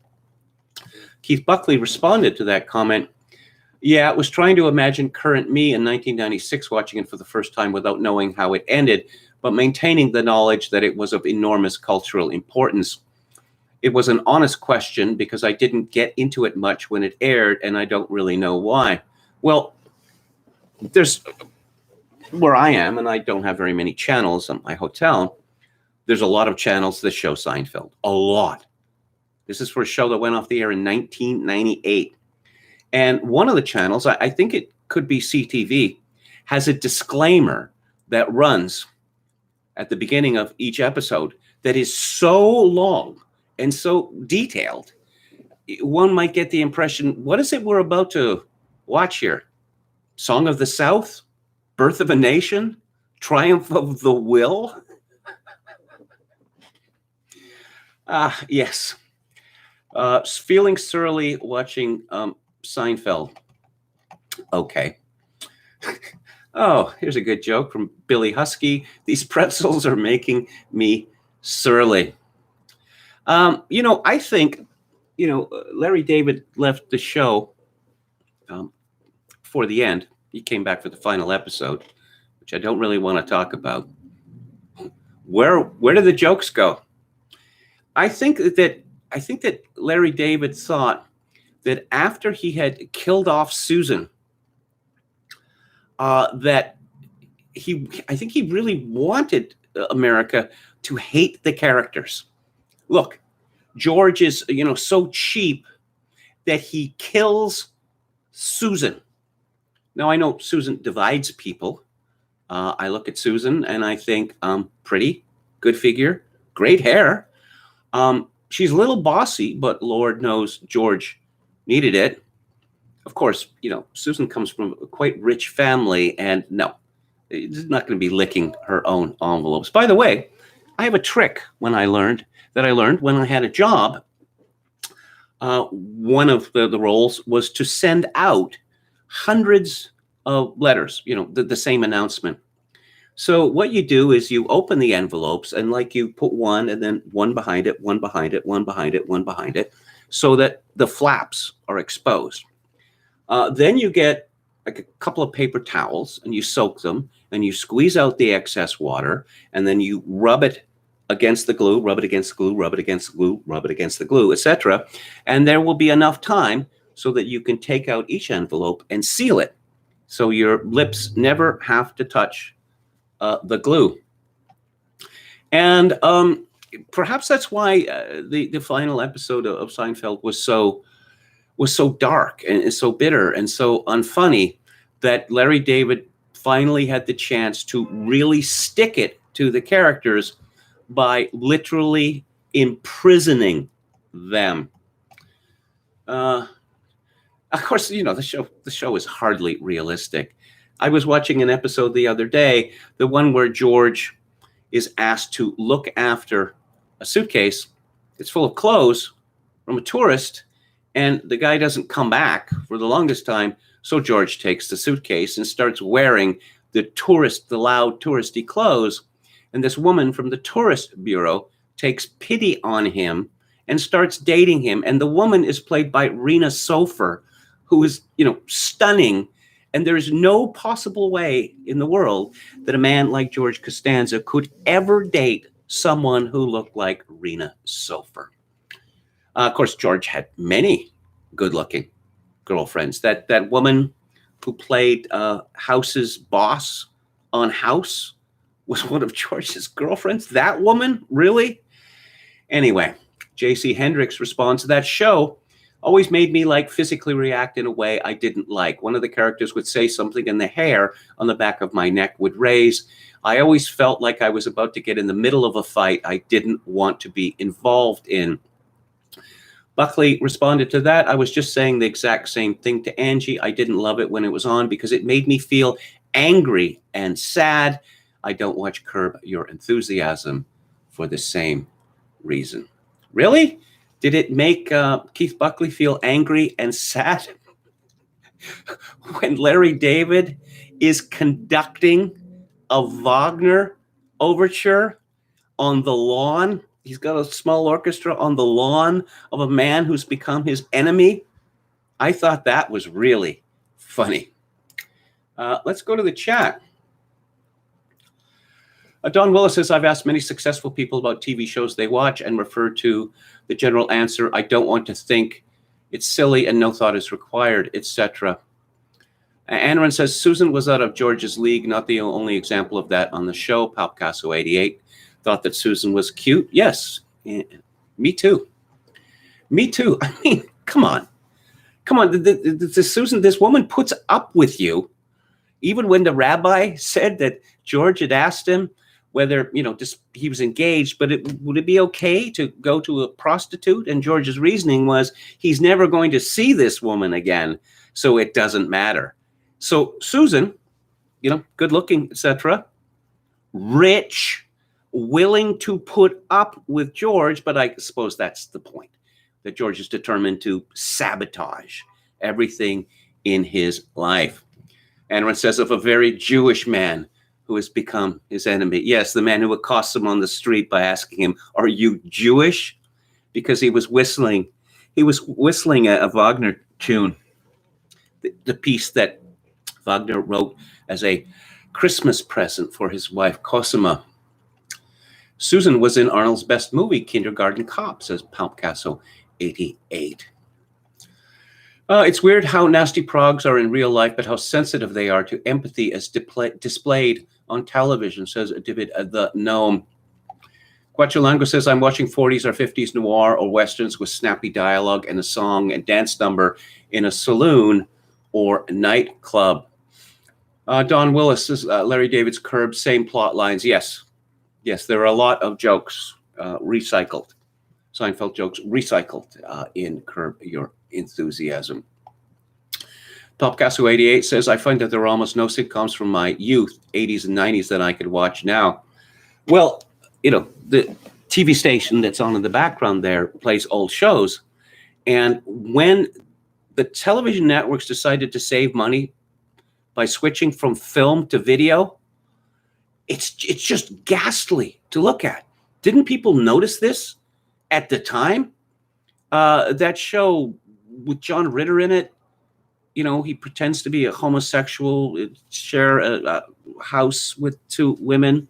Keith Buckley responded to that comment, "Yeah, it was trying to imagine current me in 1996 watching it for the first time without knowing how it ended, but maintaining the knowledge that it was of enormous cultural importance. It was an honest question because I didn't get into it much when it aired, and I don't really know why." Well, there's where I am, and I don't have very many channels at my hotel. There's a lot of channels that show Seinfeld. A lot. This is for a show that went off the air in 1998. And one of the channels, I think it could be CTV, has a disclaimer that runs at the beginning of each episode that is so long and so detailed, one might get the impression, what is it we're about to watch here? Song of the South? Birth of a Nation? Triumph of the Will? Yes. Feeling surly watching Seinfeld. Okay. Oh, here's a good joke from Billy Husky. "These pretzels are making me surly." I think, Larry David left the show for the end. He came back for the final episode, which I don't really want to talk about. Where did the jokes go? I think that Larry David thought that after he had killed off Susan, I think he really wanted America to hate the characters. Look, George is, so cheap that he kills Susan. Now, I know Susan divides people. I look at Susan and I think, pretty, good figure, great hair. She's a little bossy, but Lord knows George needed it. Of course, Susan comes from a quite rich family, and no, she's not going to be licking her own envelopes. By the way, I have a trick I learned when I had a job. One of the roles was to send out hundreds of letters, the same announcement. So what you do is you open the envelopes and you put one and then one behind it, one behind it, one behind it, one behind it, so that the flaps are exposed. Then you get a couple of paper towels and you soak them and you squeeze out the excess water and then you rub it against the glue, rub it against the glue, rub it against the glue, rub it against the glue, etc. And there will be enough time so that you can take out each envelope and seal it, so your lips never have to touch the glue. And perhaps that's why the final episode of Seinfeld was so dark and so bitter and so unfunny, that Larry David finally had the chance to really stick it to the characters by literally imprisoning them. Of course, the show is hardly realistic. I was watching an episode the other day, the one where George is asked to look after a suitcase that's full of clothes from a tourist, and the guy doesn't come back for the longest time. So George takes the suitcase and starts wearing the loud touristy clothes. And this woman from the tourist bureau takes pity on him and starts dating him. And the woman is played by Rena Sofer, who is, stunning. And there's no possible way in the world that a man like George Costanza could ever date someone who looked like Rena Sofer. Of course, George had many good-looking girlfriends. That woman who played House's boss on House was one of George's girlfriends. That woman? Really? Anyway, J.C. Hendricks responds, that show always made me like physically react in a way I didn't like. One of the characters would say something and the hair on the back of my neck would raise. I always felt like I was about to get in the middle of a fight I didn't want to be involved in. Buckley responded to that. I was just saying the exact same thing to Angie. I didn't love it when it was on because it made me feel angry and sad. I don't watch Curb Your Enthusiasm for the same reason. Really? Did it make Keith Buckley feel angry and sad when Larry David is conducting a Wagner overture on the lawn? He's got a small orchestra on the lawn of a man who's become his enemy. I thought that was really funny. Let's go to the chat. Don Willis says, I've asked many successful people about TV shows they watch and refer to the general answer, I don't want to think, it's silly and no thought is required, etc. Anran says, Susan was out of George's league, not the only example of that on the show. Palpicasso 88 thought that Susan was cute. Yes, me too. Me too. I mean, come on. Come on, Susan, this woman puts up with you. Even when the rabbi said that George had asked him whether, he was engaged, but would it be okay to go to a prostitute? And George's reasoning was he's never going to see this woman again, so it doesn't matter. So Susan, good looking, etc., rich, willing to put up with George, but I suppose that's the point, that George is determined to sabotage everything in his life. Anwar says, of a very Jewish man who has become his enemy. Yes, the man who accosts him on the street by asking him, are you Jewish? Because he was whistling a Wagner tune, the piece that Wagner wrote as a Christmas present for his wife, Cosima. Susan was in Arnold's best movie, Kindergarten Cop, says Palpicasso 88. It's weird how nasty progs are in real life, but how sensitive they are to empathy as displayed on television, says David the Gnome. Guachalango says, I'm watching 40s or 50s noir or westerns with snappy dialogue and a song and dance number in a saloon or nightclub. Don Willis says, Larry David's Curb, same plot lines. Yes, there are a lot of jokes recycled. Seinfeld jokes recycled in Curb Your Enthusiasm. Palpicasso 88 says, I find that there are almost no sitcoms from my youth, 80s and 90s, that I could watch now. Well, the TV station that's on in the background there plays old shows. And when the television networks decided to save money by switching from film to video, it's just ghastly to look at. Didn't people notice this at the time? That show with John Ritter in it, he pretends to be a homosexual, share a house with two women.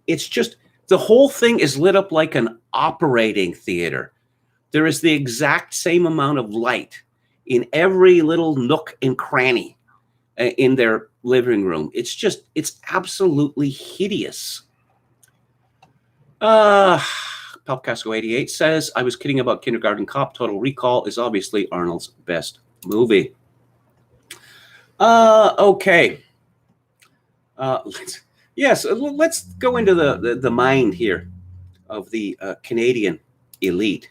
It's just, the whole thing is lit up like an operating theater. There is the exact same amount of light in every little nook and cranny in their living room. It's absolutely hideous. Palpicasso 88 says, I was kidding about Kindergarten Cop. Total Recall is obviously Arnold's best movie. Okay. Let's go into the mind here of the Canadian elite.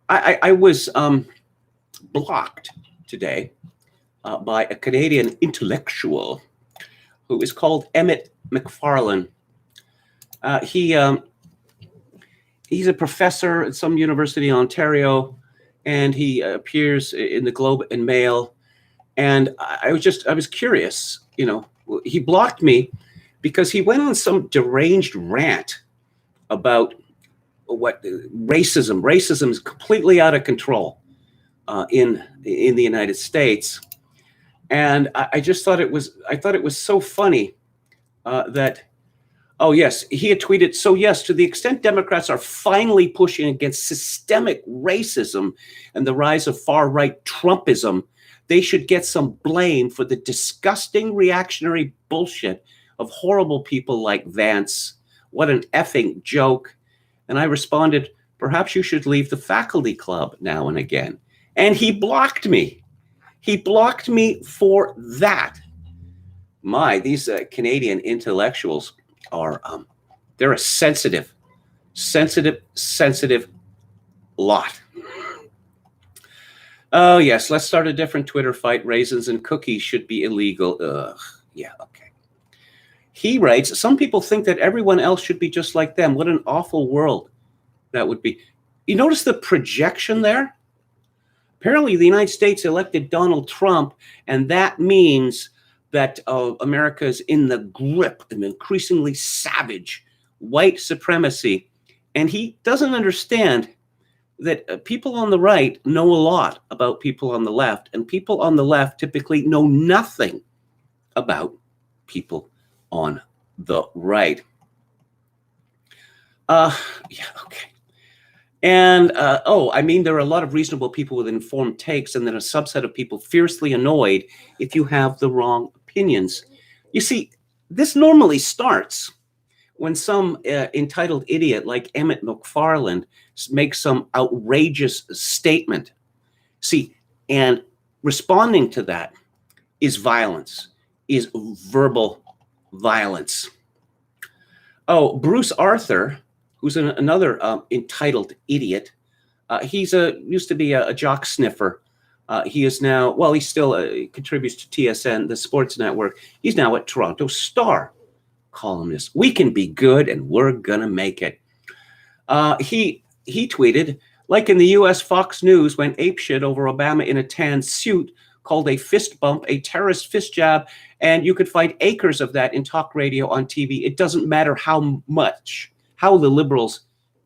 I was blocked today by a Canadian intellectual who is called Emmett McFarlane. He's a professor at some university in Ontario, and he appears in the Globe and Mail. And I was curious, he blocked me because he went on some deranged rant about what racism. Racism is completely out of control in the United States. And I just thought it was so funny that, oh yes, he had tweeted, so yes, to the extent Democrats are finally pushing against systemic racism and the rise of far-right Trumpism, they should get some blame for the disgusting reactionary bullshit of horrible people like Vance. What an effing joke. And I responded, perhaps you should leave the faculty club now and again. And he blocked me. He blocked me for that. These Canadian intellectuals are, they're a sensitive lot. Oh, yes, let's start a different Twitter fight. Raisins and cookies should be illegal. Ugh, yeah, okay. He writes, some people think that everyone else should be just like them. What an awful world that would be. You notice the projection there? Apparently, the United States elected Donald Trump, and that means that America is in the grip of increasingly savage white supremacy. And he doesn't understand that people on the right know a lot about people on the left, and people on the left typically know nothing about people on the right. Yeah, okay. And, there are a lot of reasonable people with informed takes, and then a subset of people fiercely annoyed if you have the wrong opinions. You see, this normally starts when some entitled idiot like Emmett McFarland makes some outrageous statement. See, and responding to that is violence, is verbal violence. Oh, Bruce Arthur, who's another entitled idiot. He's used to be a jock sniffer. He is now, well, he still contributes to TSN, the sports network. He's now at Toronto Star columnist. We can be good and we're gonna make it. He tweeted, like in the US Fox News went apeshit over Obama in a tan suit, called a fist bump a terrorist fist jab, and you could find acres of that in talk radio, on TV. It doesn't matter how the liberals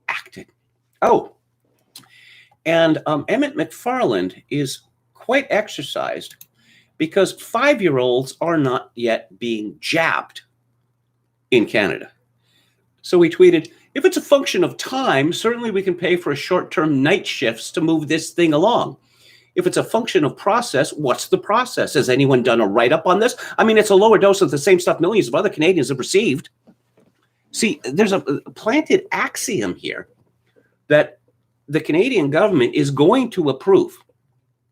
acted. Oh, and Emmett McFarland is quite exercised because 5-year-olds are not yet being jabbed in Canada. So he tweeted, if it's a function of time, certainly we can pay for a short-term night shifts to move this thing along. If it's a function of process, what's the process? Has anyone done a write-up on this? I mean, it's a lower dose of the same stuff millions of other Canadians have received. See, there's a planted axiom here that the Canadian government is going to approve,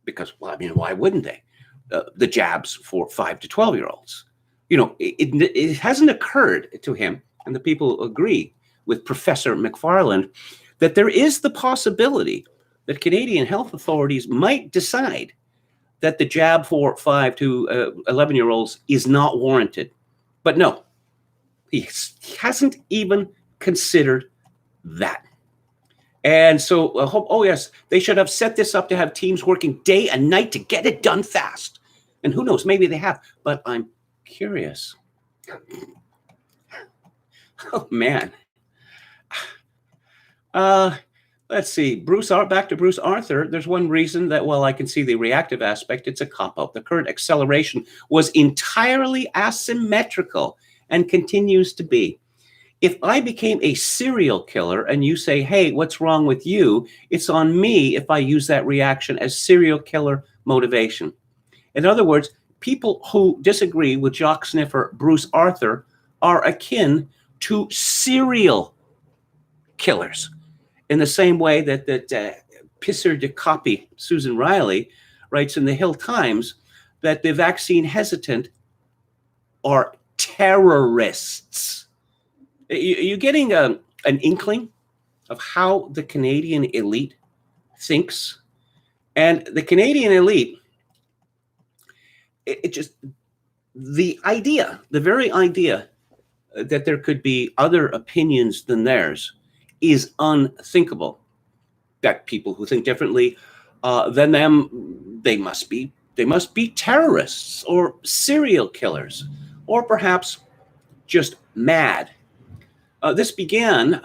because, well, I mean, why wouldn't they? The jabs for 5 to 12-year-olds. You know, it hasn't occurred to him, and the people agree with Professor McFarland, that there is the possibility that Canadian health authorities might decide that the jab for 5 to 11-year-olds is not warranted. But no, he hasn't even considered that. And so, oh yes, they should have set this up to have teams working day and night to get it done fast. And who knows, maybe they have, but I'm curious. Oh, man. Let's see. Back to Bruce Arthur. There's one reason that, while I can see the reactive aspect, it's a cop-out. The current acceleration was entirely asymmetrical and continues to be. If I became a serial killer and you say, hey, what's wrong with you? It's on me if I use that reaction as serial killer motivation. In other words, people who disagree with jock sniffer Bruce Arthur are akin to serial killers, in the same way that pisser de copy Susan Riley writes in the Hill Times that the vaccine hesitant are terrorists. You're getting an inkling of how the Canadian elite thinks. And the Canadian elite, the very idea that there could be other opinions than theirs is unthinkable. That people who think differently than them, they must be terrorists or serial killers, or perhaps just mad. This began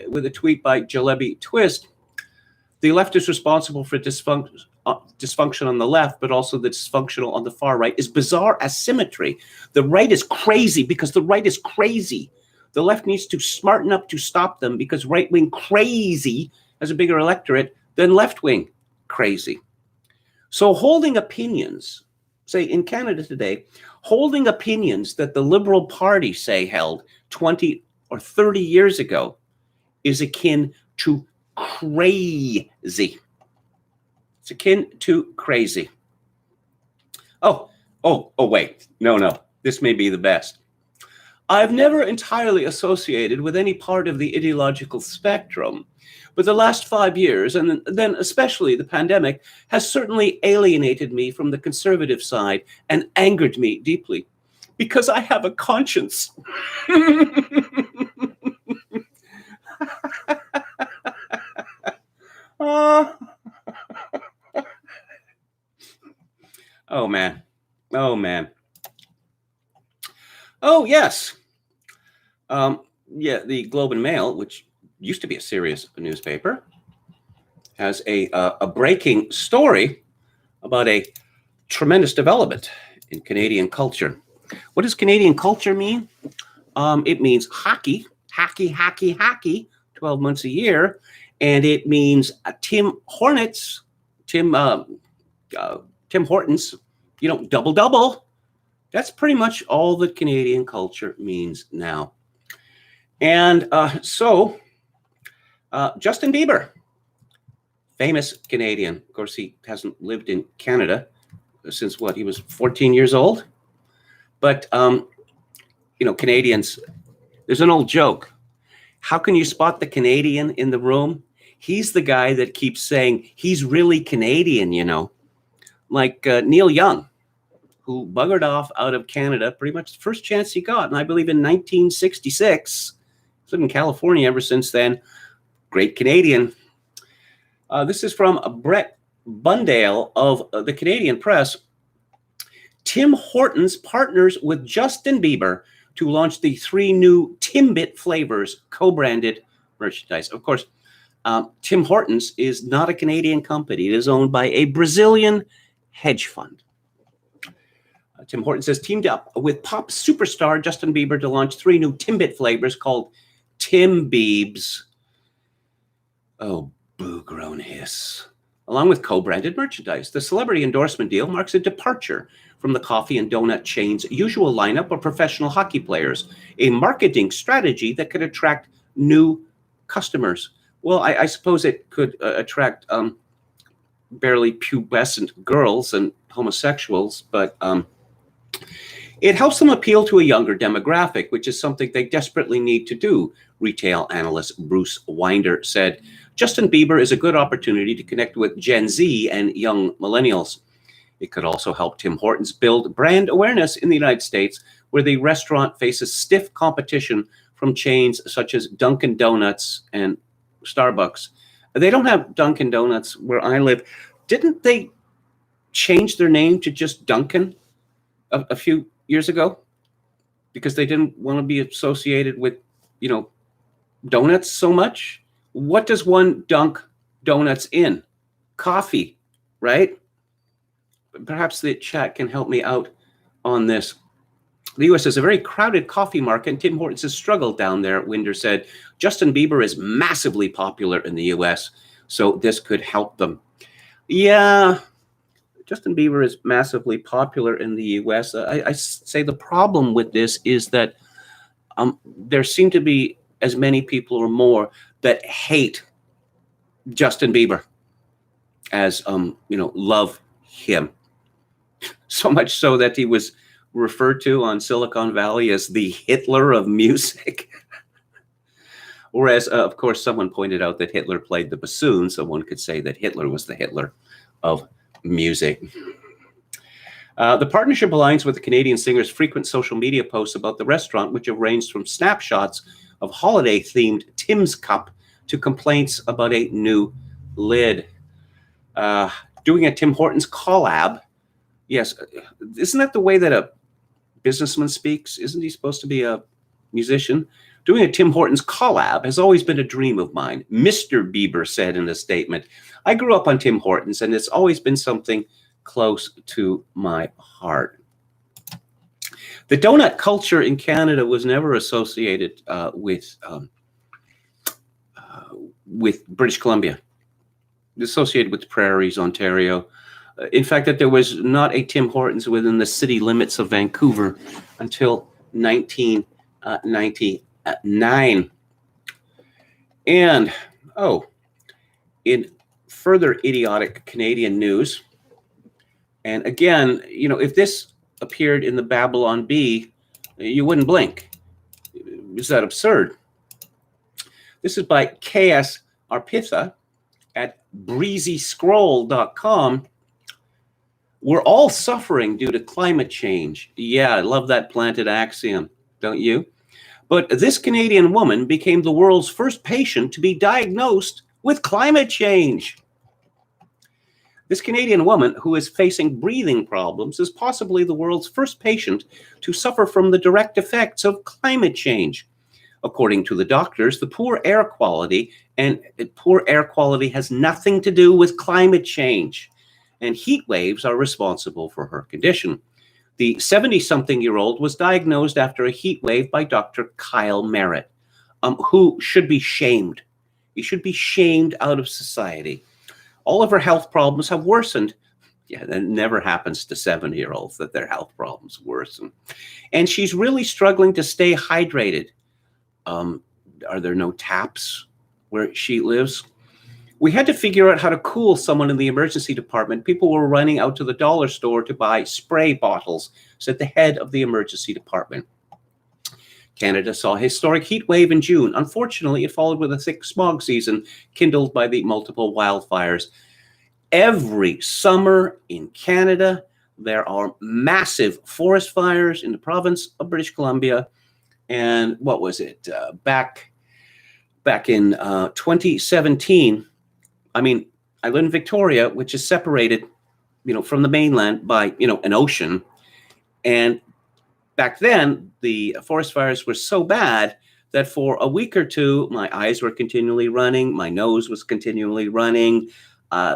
with a tweet by Jalebi Twist. The left is responsible for dysfunction on the left, but also the dysfunctional on the far right, is bizarre asymmetry. The right is crazy because the right is crazy. The left needs to smarten up to stop them because right-wing crazy has a bigger electorate than left-wing crazy. So holding opinions, say in Canada today, holding opinions that the Liberal Party, say, held 20 or 30 years ago is akin to crazy. It's akin to crazy. Oh, wait. No. This may be the best. I've never entirely associated with any part of the ideological spectrum, but the last 5 years, and then especially the pandemic, has certainly alienated me from the conservative side and angered me deeply, because I have a conscience. Oh, man. Oh, yes. Yeah, the Globe and Mail, which used to be a serious newspaper, has a breaking story about a tremendous development in Canadian culture. What does Canadian culture mean? It means hockey, 12 months a year. And it means Tim Hortons, double. That's pretty much all that Canadian culture means now. And so Justin Bieber, famous Canadian. Of course, he hasn't lived in Canada since he was 14 years old. But, Canadians, there's an old joke. How can you spot the Canadian in the room? He's the guy that keeps saying he's really Canadian, like Neil Young, who buggered off out of Canada pretty much the first chance he got. And I believe in 1966, he's lived in California ever since then. Great Canadian. This is from Brett Bundale of the Canadian Press. Tim Hortons partners with Justin Bieber to launch the 3 new Timbit flavors, co-branded merchandise. Of course, Tim Hortons is not a Canadian company. It is owned by a Brazilian hedge fund. Tim Hortons has teamed up with pop superstar Justin Bieber to launch 3 new Timbit flavors called Tim Biebs. Oh, boo-grown hiss. Along with co-branded merchandise. The celebrity endorsement deal marks a departure from the coffee and donut chain's usual lineup of professional hockey players, a marketing strategy that could attract new customers. Well, I suppose it could attract barely pubescent girls and homosexuals, but it helps them appeal to a younger demographic, which is something they desperately need to do, retail analyst Bruce Winder said. Justin Bieber is a good opportunity to connect with Gen Z and young millennials. It could also help Tim Hortons build brand awareness in the United States, where the restaurant faces stiff competition from chains such as Dunkin' Donuts and Starbucks. They don't have Dunkin' Donuts where I live. Didn't they change their name to just Dunkin' a few years ago? Because they didn't want to be associated with, donuts so much? What does one dunk donuts in? Coffee, right? Perhaps the chat can help me out on this. The U.S. is a very crowded coffee market, and Tim Hortons has struggled down there, Winder said. Justin Bieber is massively popular in the U.S., so this could help them. Yeah, Justin Bieber is massively popular in the U.S. I say the problem with this is that there seem to be as many people or more that hate Justin Bieber as, love him. So much so that he was referred to on Silicon Valley as the Hitler of music. Whereas, of course, someone pointed out that Hitler played the bassoon, so one could say that Hitler was the Hitler of music. The partnership aligns with the Canadian singer's frequent social media posts about the restaurant, which have ranged from snapshots of holiday-themed Tim's Cup to complaints about a new lid. Doing a Tim Hortons collab. Yes, isn't that the way that a businessman speaks? Isn't he supposed to be a musician? Doing a Tim Hortons collab has always been a dream of mine, Mr. Bieber said in a statement. I grew up on Tim Hortons, and it's always been something close to my heart. The donut culture in Canada was never associated with British Columbia, associated with the prairies, Ontario. In fact, that there was not a Tim Hortons within the city limits of Vancouver until 1999. And, in further idiotic Canadian news, and again, if this appeared in the Babylon Bee, you wouldn't blink. Is that absurd? This is by K.S. Arpitha at breezyscroll.com. We're all suffering due to climate change. Yeah, I love that planted axiom, don't you? But this Canadian woman became the world's first patient to be diagnosed with climate change. This Canadian woman, who is facing breathing problems, is possibly the world's first patient to suffer from the direct effects of climate change. According to the doctors, the poor air quality has nothing to do with climate change, and heat waves are responsible for her condition. The 70-something-year-old was diagnosed after a heat wave by Dr. Kyle Merritt, who should be shamed. He should be shamed out of society. All of her health problems have worsened. Yeah, that never happens to 70-year-olds, that their health problems worsen. And she's really struggling to stay hydrated. Are there no taps where she lives? We had to figure out how to cool someone in the emergency department. People were running out to the dollar store to buy spray bottles, said the head of the emergency department. Canada saw a historic heat wave in June. Unfortunately, it followed with a thick smog season kindled by the multiple wildfires. Every summer in Canada, there are massive forest fires in the province of British Columbia. And what was it? Back in 2017, I live in Victoria, which is separated, from the mainland by, an ocean. And back then, the forest fires were so bad that for a week or two, my eyes were continually running, my nose was continually running,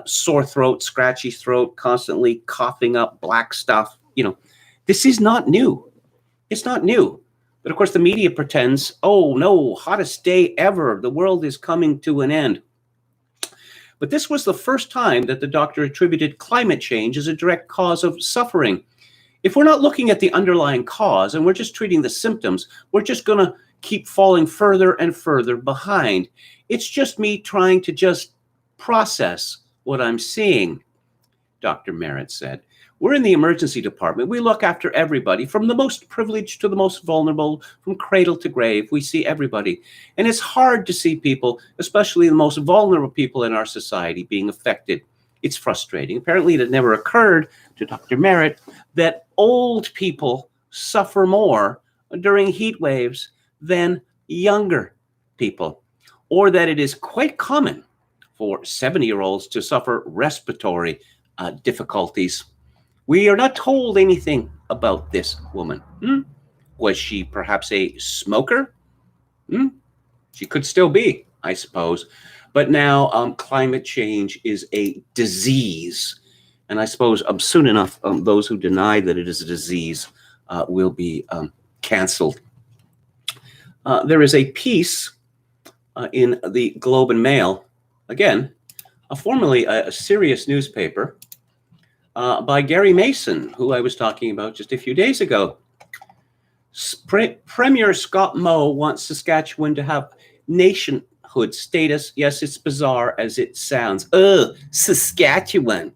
sore throat, scratchy throat, constantly coughing up black stuff. This is not new. It's not new. But of course, the media pretends, oh no, hottest day ever. The world is coming to an end. But this was the first time that the doctor attributed climate change as a direct cause of suffering. If we're not looking at the underlying cause and we're just treating the symptoms, we're just going to keep falling further and further behind. It's just me trying to just process what I'm seeing, Dr. Merritt said. We're in the emergency department. We look after everybody, from the most privileged to the most vulnerable, from cradle to grave. We see everybody. And it's hard to see people, especially the most vulnerable people in our society, being affected. It's frustrating. Apparently, it had never occurred to Dr. Merritt that old people suffer more during heat waves than younger people, or that it is quite common for 70-year-olds to suffer respiratory difficulties. We are not told anything about this woman. Was she perhaps a smoker? She could still be, I suppose. But now climate change is a disease. And I suppose soon enough, those who deny that it is a disease will be canceled. There is a piece in the Globe and Mail, again, formerly a serious newspaper, by Gary Mason, who I was talking about just a few days ago. Premier Scott Moe wants Saskatchewan to have nationhood status. Yes, it's bizarre as it sounds. Saskatchewan.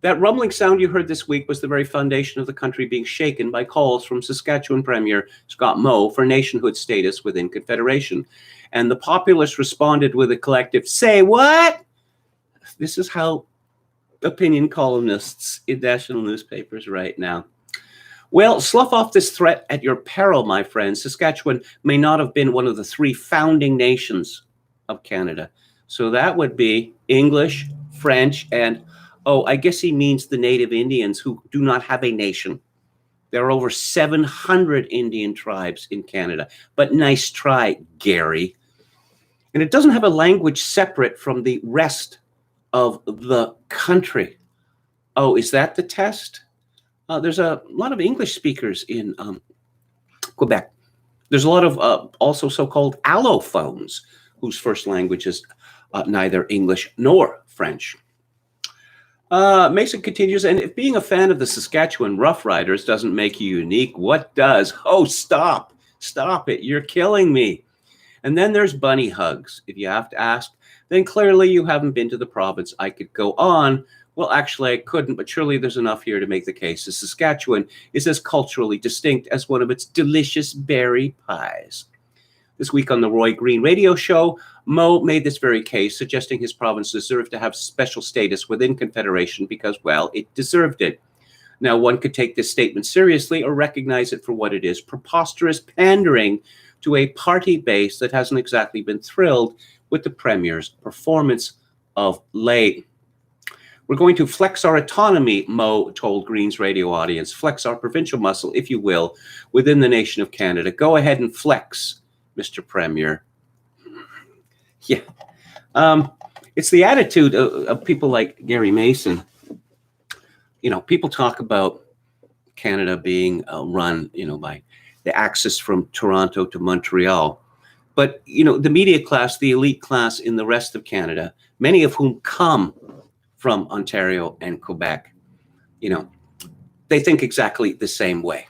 That rumbling sound you heard this week was the very foundation of the country being shaken by calls from Saskatchewan Premier Scott Moe for nationhood status within Confederation. And the populace responded with a collective, "Say what?" This is how opinion columnists in national newspapers right now. Well, slough off this threat at your peril, my friends. Saskatchewan may not have been one of the three founding nations of Canada. So that would be English, French, and, I guess he means the Native Indians who do not have a nation. There are over 700 Indian tribes in Canada. But nice try, Gary. And it doesn't have a language separate from the rest of the country. Oh, is that the test? There's a lot of English speakers in Quebec. There's a lot of also so-called allophones whose first language is neither English nor French. Mason continues, and if being a fan of the Saskatchewan Roughriders doesn't make you unique, what does? Oh, stop. Stop it. You're killing me. And then there's bunny hugs. If you have to ask, then clearly you haven't been to the province. I could go on. Well, actually, I couldn't, but surely there's enough here to make the case that Saskatchewan is as culturally distinct as one of its delicious berry pies. This week on the Roy Green radio show, Mo made this very case, suggesting his province deserved to have special status within Confederation because, well, it deserved it. Now, one could take this statement seriously or recognize it for what it is, preposterous pandering to a party base that hasn't exactly been thrilled with the Premier's performance of late. We're going to flex our autonomy, Mo told Green's radio audience, flex our provincial muscle, if you will, within the nation of Canada. Go ahead and flex, Mr. Premier. Yeah. It's the attitude of people like Gary Mason. You know, people talk about Canada being run, by the axis from Toronto to Montreal. But, the media class, the elite class in the rest of Canada, many of whom come from Ontario and Quebec, they think exactly the same way.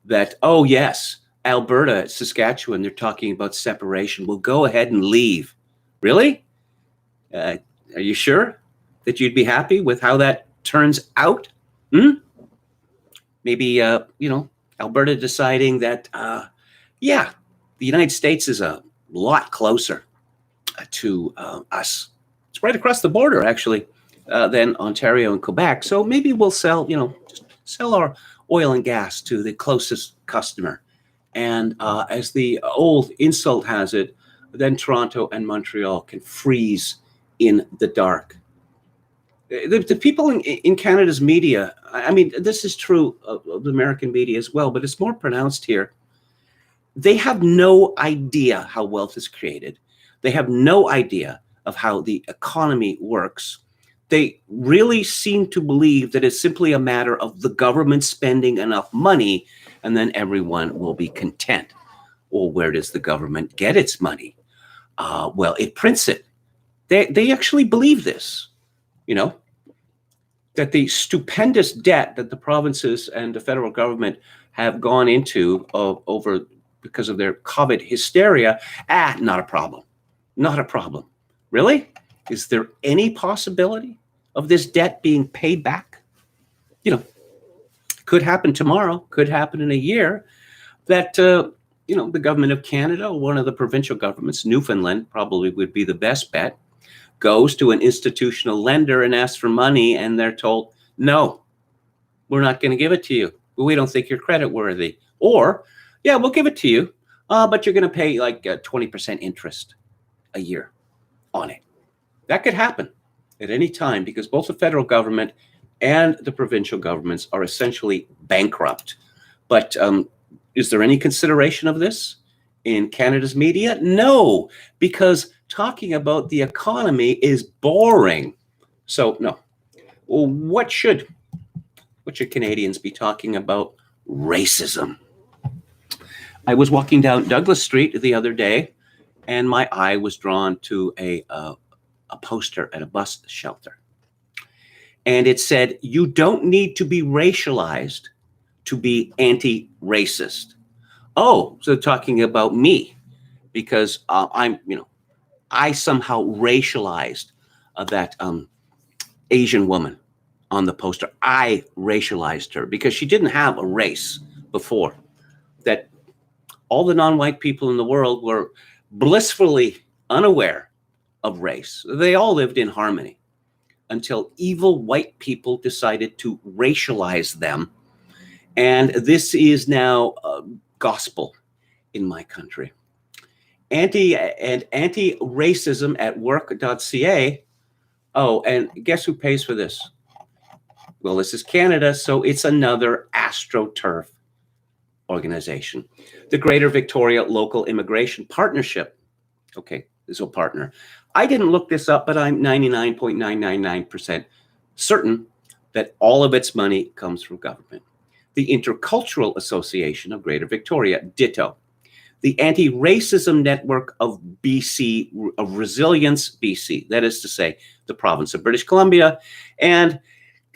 That, oh, yes, Alberta, Saskatchewan, they're talking about separation. Well, go ahead and leave. Really? Are you sure that you'd be happy with how that turns out? Maybe, Alberta deciding that, the United States is a lot closer to us. It's right across the border, actually, than Ontario and Quebec. So maybe we'll sell, just sell our oil and gas to the closest customer. And as the old insult has it, then Toronto and Montreal can freeze in the dark. The people in Canada's media, I mean, this is true of the American media as well, but it's more pronounced here. They have no idea how wealth is created. They have no idea of how the economy works. They really seem to believe that it's simply a matter of the government spending enough money and then everyone will be content. Well, where does the government get its money? Well, it prints it. They actually believe this, that the stupendous debt that the provinces and the federal government have gone into over because of their COVID hysteria, not a problem. Not a problem. Really? Is there any possibility of this debt being paid back? Could happen tomorrow, could happen in a year, that, the government of Canada, or one of the provincial governments, Newfoundland probably would be the best bet, goes to an institutional lender and asks for money, and they're told, no, we're not going to give it to you. We don't think you're credit worthy. Or, yeah, we'll give it to you, but you're going to pay like 20% interest a year on it. That could happen at any time because both the federal government and the provincial governments are essentially bankrupt. But is there any consideration of this in Canada's media? No, because talking about the economy is boring. So no. Well, what should Canadians be talking about? Racism. I was walking down Douglas Street the other day, and my eye was drawn to a poster at a bus shelter. And it said, you don't need to be racialized to be anti-racist. Oh, so talking about me, because I somehow racialized that Asian woman on the poster. I racialized her because she didn't have a race before. That all the non-white people in the world were blissfully unaware of race. They all lived in harmony until evil white people decided to racialize them. And this is now gospel in my country. Anti-racism at work.ca. Oh, and guess who pays for this? Well, this is Canada, so it's another AstroTurf organization. The Greater Victoria Local Immigration Partnership. Okay, this is a partner. I didn't look this up, but I'm 99.999% certain that all of its money comes from government. The Intercultural Association of Greater Victoria, ditto. The Anti-Racism Network of BC, of Resilience BC, that is to say, the province of British Columbia, and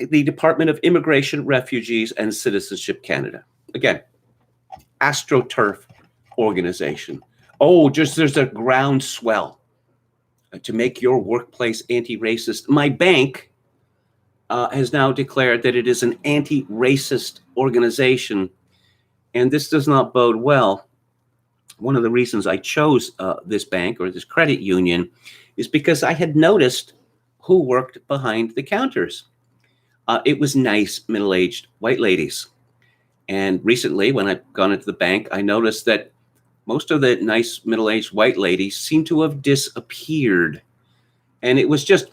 the Department of Immigration, Refugees, and Citizenship Canada. Again, AstroTurf organization. Oh, just there's a groundswell to make your workplace anti-racist. My bank has now declared that it is an anti-racist organization, and this does not bode well. One of the reasons I chose this bank or this credit union is because I had noticed who worked behind the counters. It was nice, middle-aged white ladies. And recently, when I've gone into the bank, I noticed that most of the nice, middle-aged white ladies seem to have disappeared. And it was just,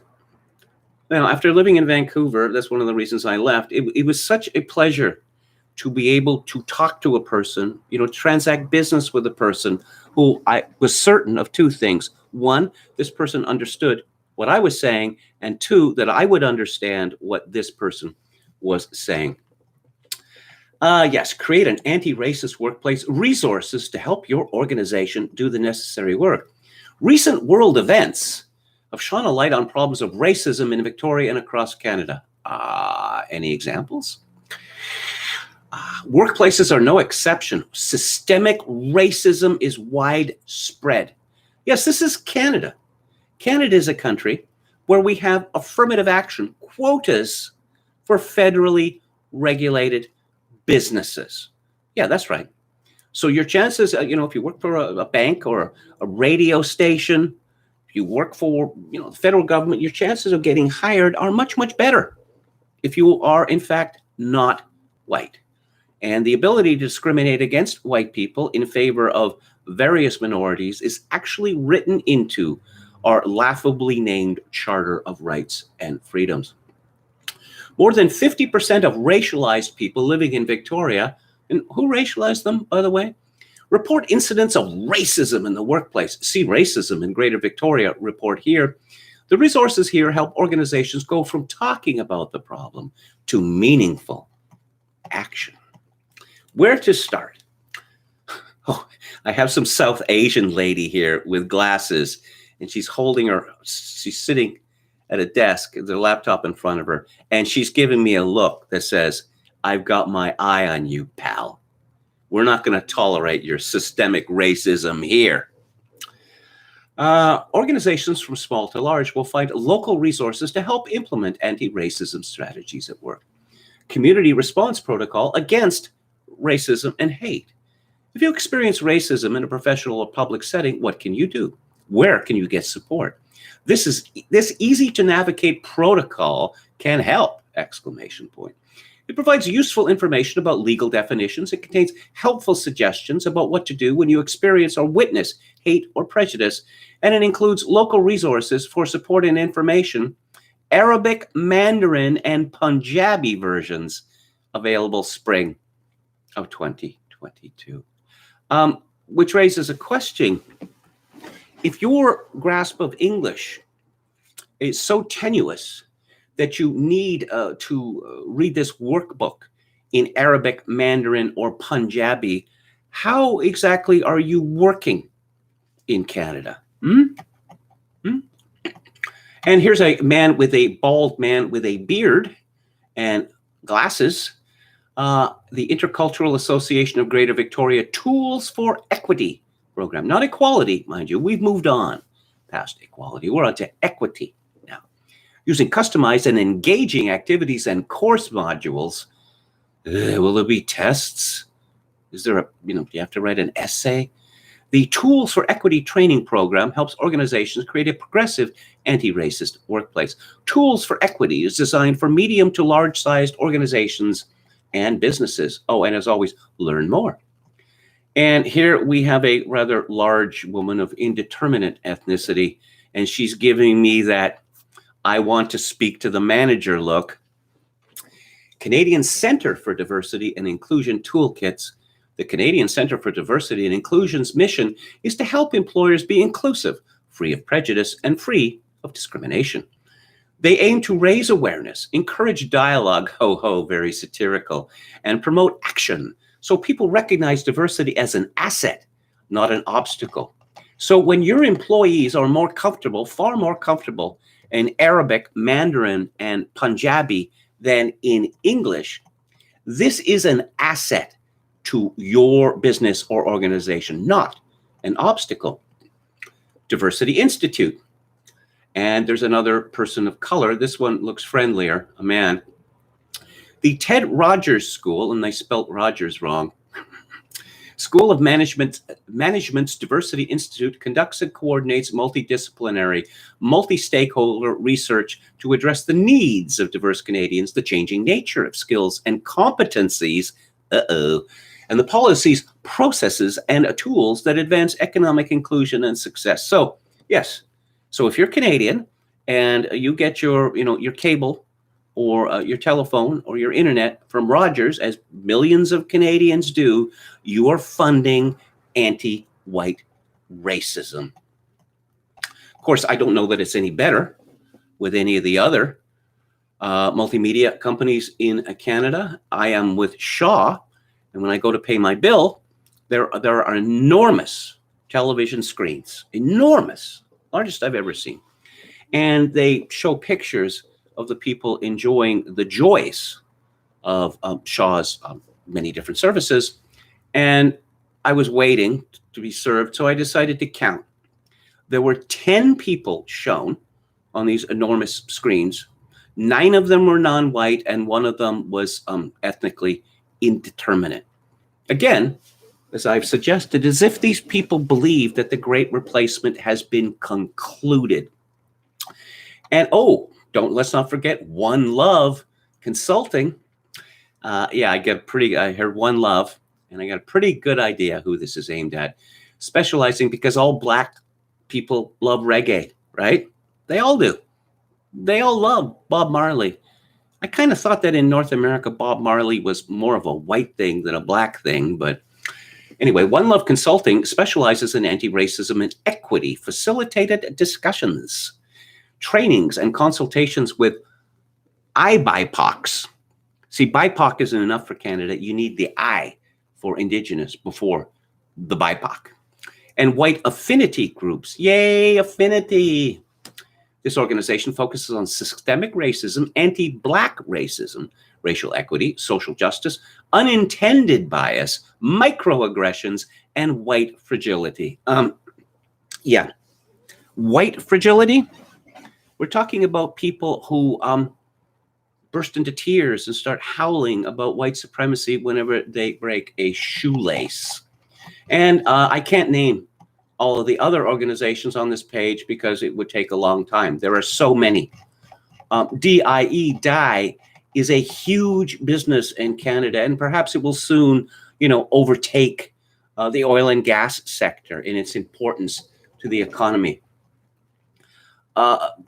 after living in Vancouver, that's one of the reasons I left. It was such a pleasure to be able to talk to a person, transact business with a person who I was certain of two things. One, this person understood what I was saying, and two, that I would understand what this person was saying. Yes, create an anti-racist workplace, resources to help your organization do the necessary work. Recent world events have shone a light on problems of racism in Victoria and across Canada. Any examples? Workplaces are no exception. Systemic racism is widespread. Yes, this is Canada. Canada is a country where we have affirmative action quotas for federally regulated businesses. Yeah, that's right. So your chances, if you work for a bank or a radio station, if you work for, the federal government, your chances of getting hired are much, much better if you are, in fact, not white. And the ability to discriminate against white people in favor of various minorities is actually written into our laughably named Charter of Rights and Freedoms. More than 50% of racialized people living in Victoria, and who racialized them, by the way, report incidents of racism in the workplace. See Racism in Greater Victoria report here. The resources here help organizations go from talking about the problem to meaningful action. Where to start? Oh, I have some South Asian lady here with glasses, and she's sitting at a desk, there's a laptop in front of her, and she's giving me a look that says, I've got my eye on you, pal. We're not going to tolerate your systemic racism here. Organizations from small to large will find local resources to help implement anti-racism strategies at work. Community response protocol against racism and hate. If you experience racism in a professional or public setting, what can you do? Where can you get support? This easy to navigate protocol can help! ! It provides useful information about legal definitions. It contains helpful suggestions about what to do when you experience or witness hate or prejudice. And it includes local resources for support and information, Arabic, Mandarin, and Punjabi versions available spring of 2022. Which raises a question. If your grasp of English is so tenuous that you need to read this workbook in Arabic, Mandarin, or Punjabi, how exactly are you working in Canada? And here's a bald man with a beard and glasses. The Intercultural Association of Greater Victoria Tools for Equity program. Not equality, mind you. We've moved on past equality. We're on to equity now. Using customized and engaging activities and course modules. Will there be tests? Is there do you have to write an essay? The Tools for Equity training program helps organizations create a progressive anti-racist workplace. Tools for Equity is designed for medium to large-sized organizations and businesses. Oh, and as always, learn more. And here we have a rather large woman of indeterminate ethnicity, and she's giving me that I want to speak to the manager look. Canadian Centre for Diversity and Inclusion Toolkits. The Canadian Centre for Diversity and Inclusion's mission is to help employers be inclusive, free of prejudice, and free of discrimination. They aim to raise awareness, encourage dialogue, very satirical, and promote action so people recognize diversity as an asset, not an obstacle. So when your employees are more comfortable, far more comfortable in Arabic, Mandarin, and Punjabi than in English, this is an asset to your business or organization, not an obstacle. Diversity Institute. And there's another person of color. This one looks friendlier, a man. The Ted Rogers School, and they spelt Rogers wrong, School of Management's Diversity Institute conducts and coordinates multidisciplinary, multi-stakeholder research to address the needs of diverse Canadians, the changing nature of skills and competencies, and the policies, processes, and tools that advance economic inclusion and success. So, yes, so if you're Canadian and you get your cable or your telephone or your internet from Rogers, as millions of Canadians do, you are funding anti-white racism. Of course, I don't know that it's any better with any of the other multimedia companies in Canada. I am with Shaw, and when I go to pay my bill, there are enormous television screens, enormous, largest I've ever seen. And they show pictures of the people enjoying the joys of Shaw's many different services. And I was waiting to be served, so I decided to count. There were 10 people shown on these enormous screens. 9 of them were non-white, and 1 of them was ethnically indeterminate. Again, as I've suggested, as if these people believe that the Great Replacement has been concluded. And let's not forget One Love Consulting. I heard One Love, and I got a pretty good idea who this is aimed at. Specializing because all Black people love reggae, right? They all do. They all love Bob Marley. I kind of thought that in North America, Bob Marley was more of a white thing than a Black thing. But anyway, One Love Consulting specializes in anti-racism and equity, facilitated discussions, trainings, and consultations with BIPOCs. See, BIPOC isn't enough for Canada. You need the I for Indigenous before the BIPOC. And white affinity groups. Yay, affinity. This organization focuses on systemic racism, anti-Black racism, racial equity, social justice, unintended bias, microaggressions, and white fragility. White fragility? We're talking about people who burst into tears and start howling about white supremacy whenever they break a shoelace. And I can't name all of the other organizations on this page because it would take a long time. There are so many. DIE is a huge business in Canada, and perhaps it will soon, overtake the oil and gas sector in its importance to the economy.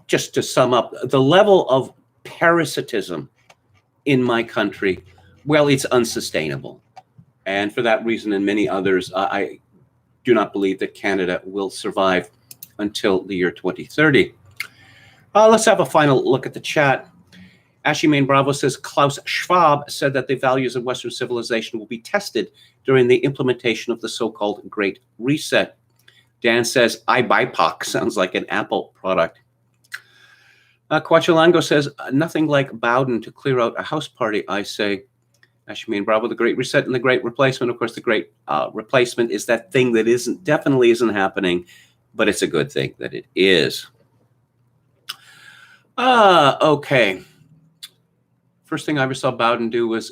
Just to sum up, the level of parasitism in my country, well, it's unsustainable. And for that reason and many others, I do not believe that Canada will survive until the year 2030. Let's have a final look at the chat. Ashley Main Bravo says, Klaus Schwab said that the values of Western civilization will be tested during the implementation of the so-called Great Reset. Dan says, BIPOC sounds like an Apple product. Quachilango says, nothing like Bowden to clear out a house party, I say. Ashley Main Bravo, the Great Reset and the Great Replacement. Of course, the Great Replacement is that thing that definitely isn't happening, but it's a good thing that it is. Okay. First thing I ever saw Bowden do was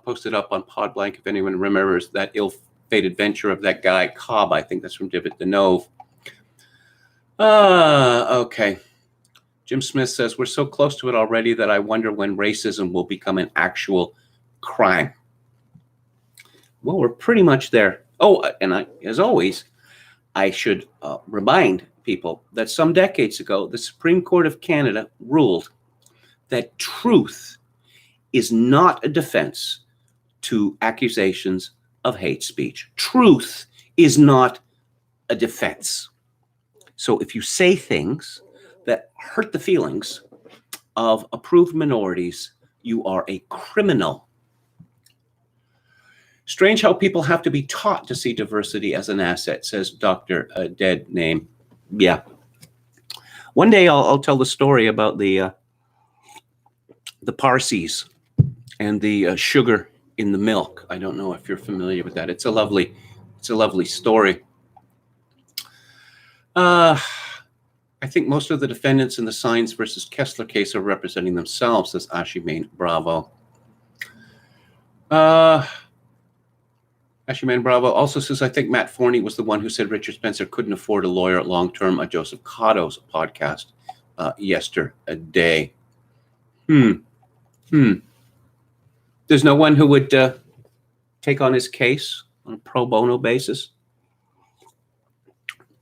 posted up on Podblank, if anyone remembers that ill-fated venture of that guy, Cobb. I think that's from David Deneuve. Okay. Jim Smith says, we're so close to it already that I wonder when racism will become an actual crime. Well, we're pretty much there. And as always, I should remind people that some decades ago, the Supreme Court of Canada ruled that truth is not a defense to accusations of hate speech. Truth is not a defense. So if you say things that hurt the feelings of approved minorities, you are a criminal. Strange how people have to be taught to see diversity as an asset, says Dr. Dead Name. Yeah. One day I'll tell the story about the Parsees and the sugar in the milk. I don't know if you're familiar with that. It's a lovely story. I think most of the defendants in the Sines versus Kessler case are representing themselves, says Ashimane Bravo. Ashimane Bravo also says, I think Matt Forney was the one who said Richard Spencer couldn't afford a lawyer long-term on Joseph Cotto's podcast yesterday. There's no one who would take on his case on a pro bono basis.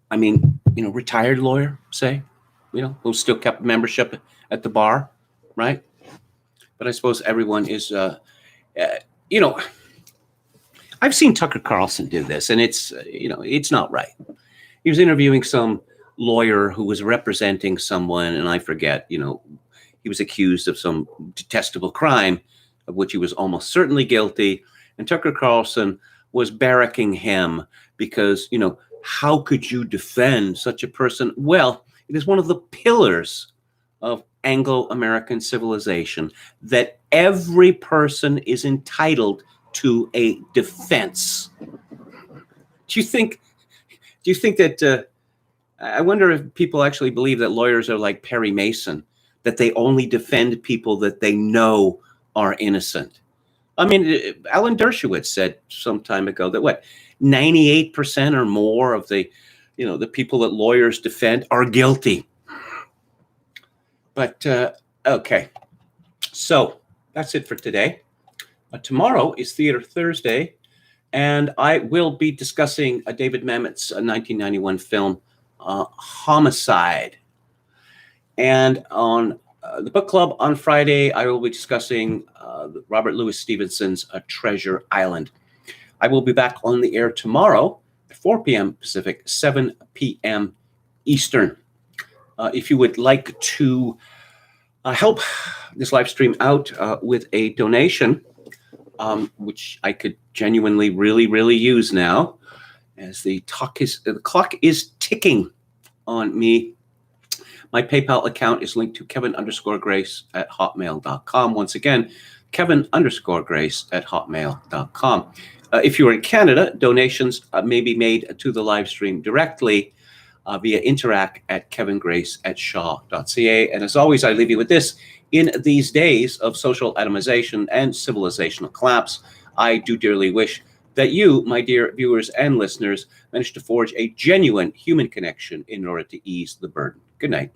I mean, retired lawyer, say, who still kept membership at the bar, right? But I suppose everyone is, I've seen Tucker Carlson do this, and it's not right. He was interviewing some lawyer who was representing someone, and I forget, he was accused of some detestable crime of which he was almost certainly guilty. And Tucker Carlson was barracking him because, how could you defend such a person? Well, it is one of the pillars of Anglo-American civilization that every person is entitled to a defense. Do you think that, I wonder if people actually believe that lawyers are like Perry Mason, that they only defend people that they know are innocent. I mean, Alan Dershowitz said some time ago that 98% or more of the people that lawyers defend are guilty. But, okay. So that's it for today. Tomorrow is Theater Thursday, and I will be discussing David Mamet's 1991 film, Homicide. And on the book club on Friday, I will be discussing Robert Louis Stevenson's Treasure Island. I will be back on the air tomorrow at 4 p.m. Pacific, 7 p.m. Eastern. If you would like to help this live stream out with a donation, which I could genuinely really, really use now, as the clock is ticking on me. My PayPal account is linked to Kevin_Grace@hotmail.com. Once again, Kevin_Grace@hotmail.com. If you're in Canada, donations may be made to the live stream directly via interact@kevingrace@shaw.ca. And as always, I leave you with this. In these days of social atomization and civilizational collapse, I do dearly wish that you, my dear viewers and listeners, manage to forge a genuine human connection in order to ease the burden. Good night.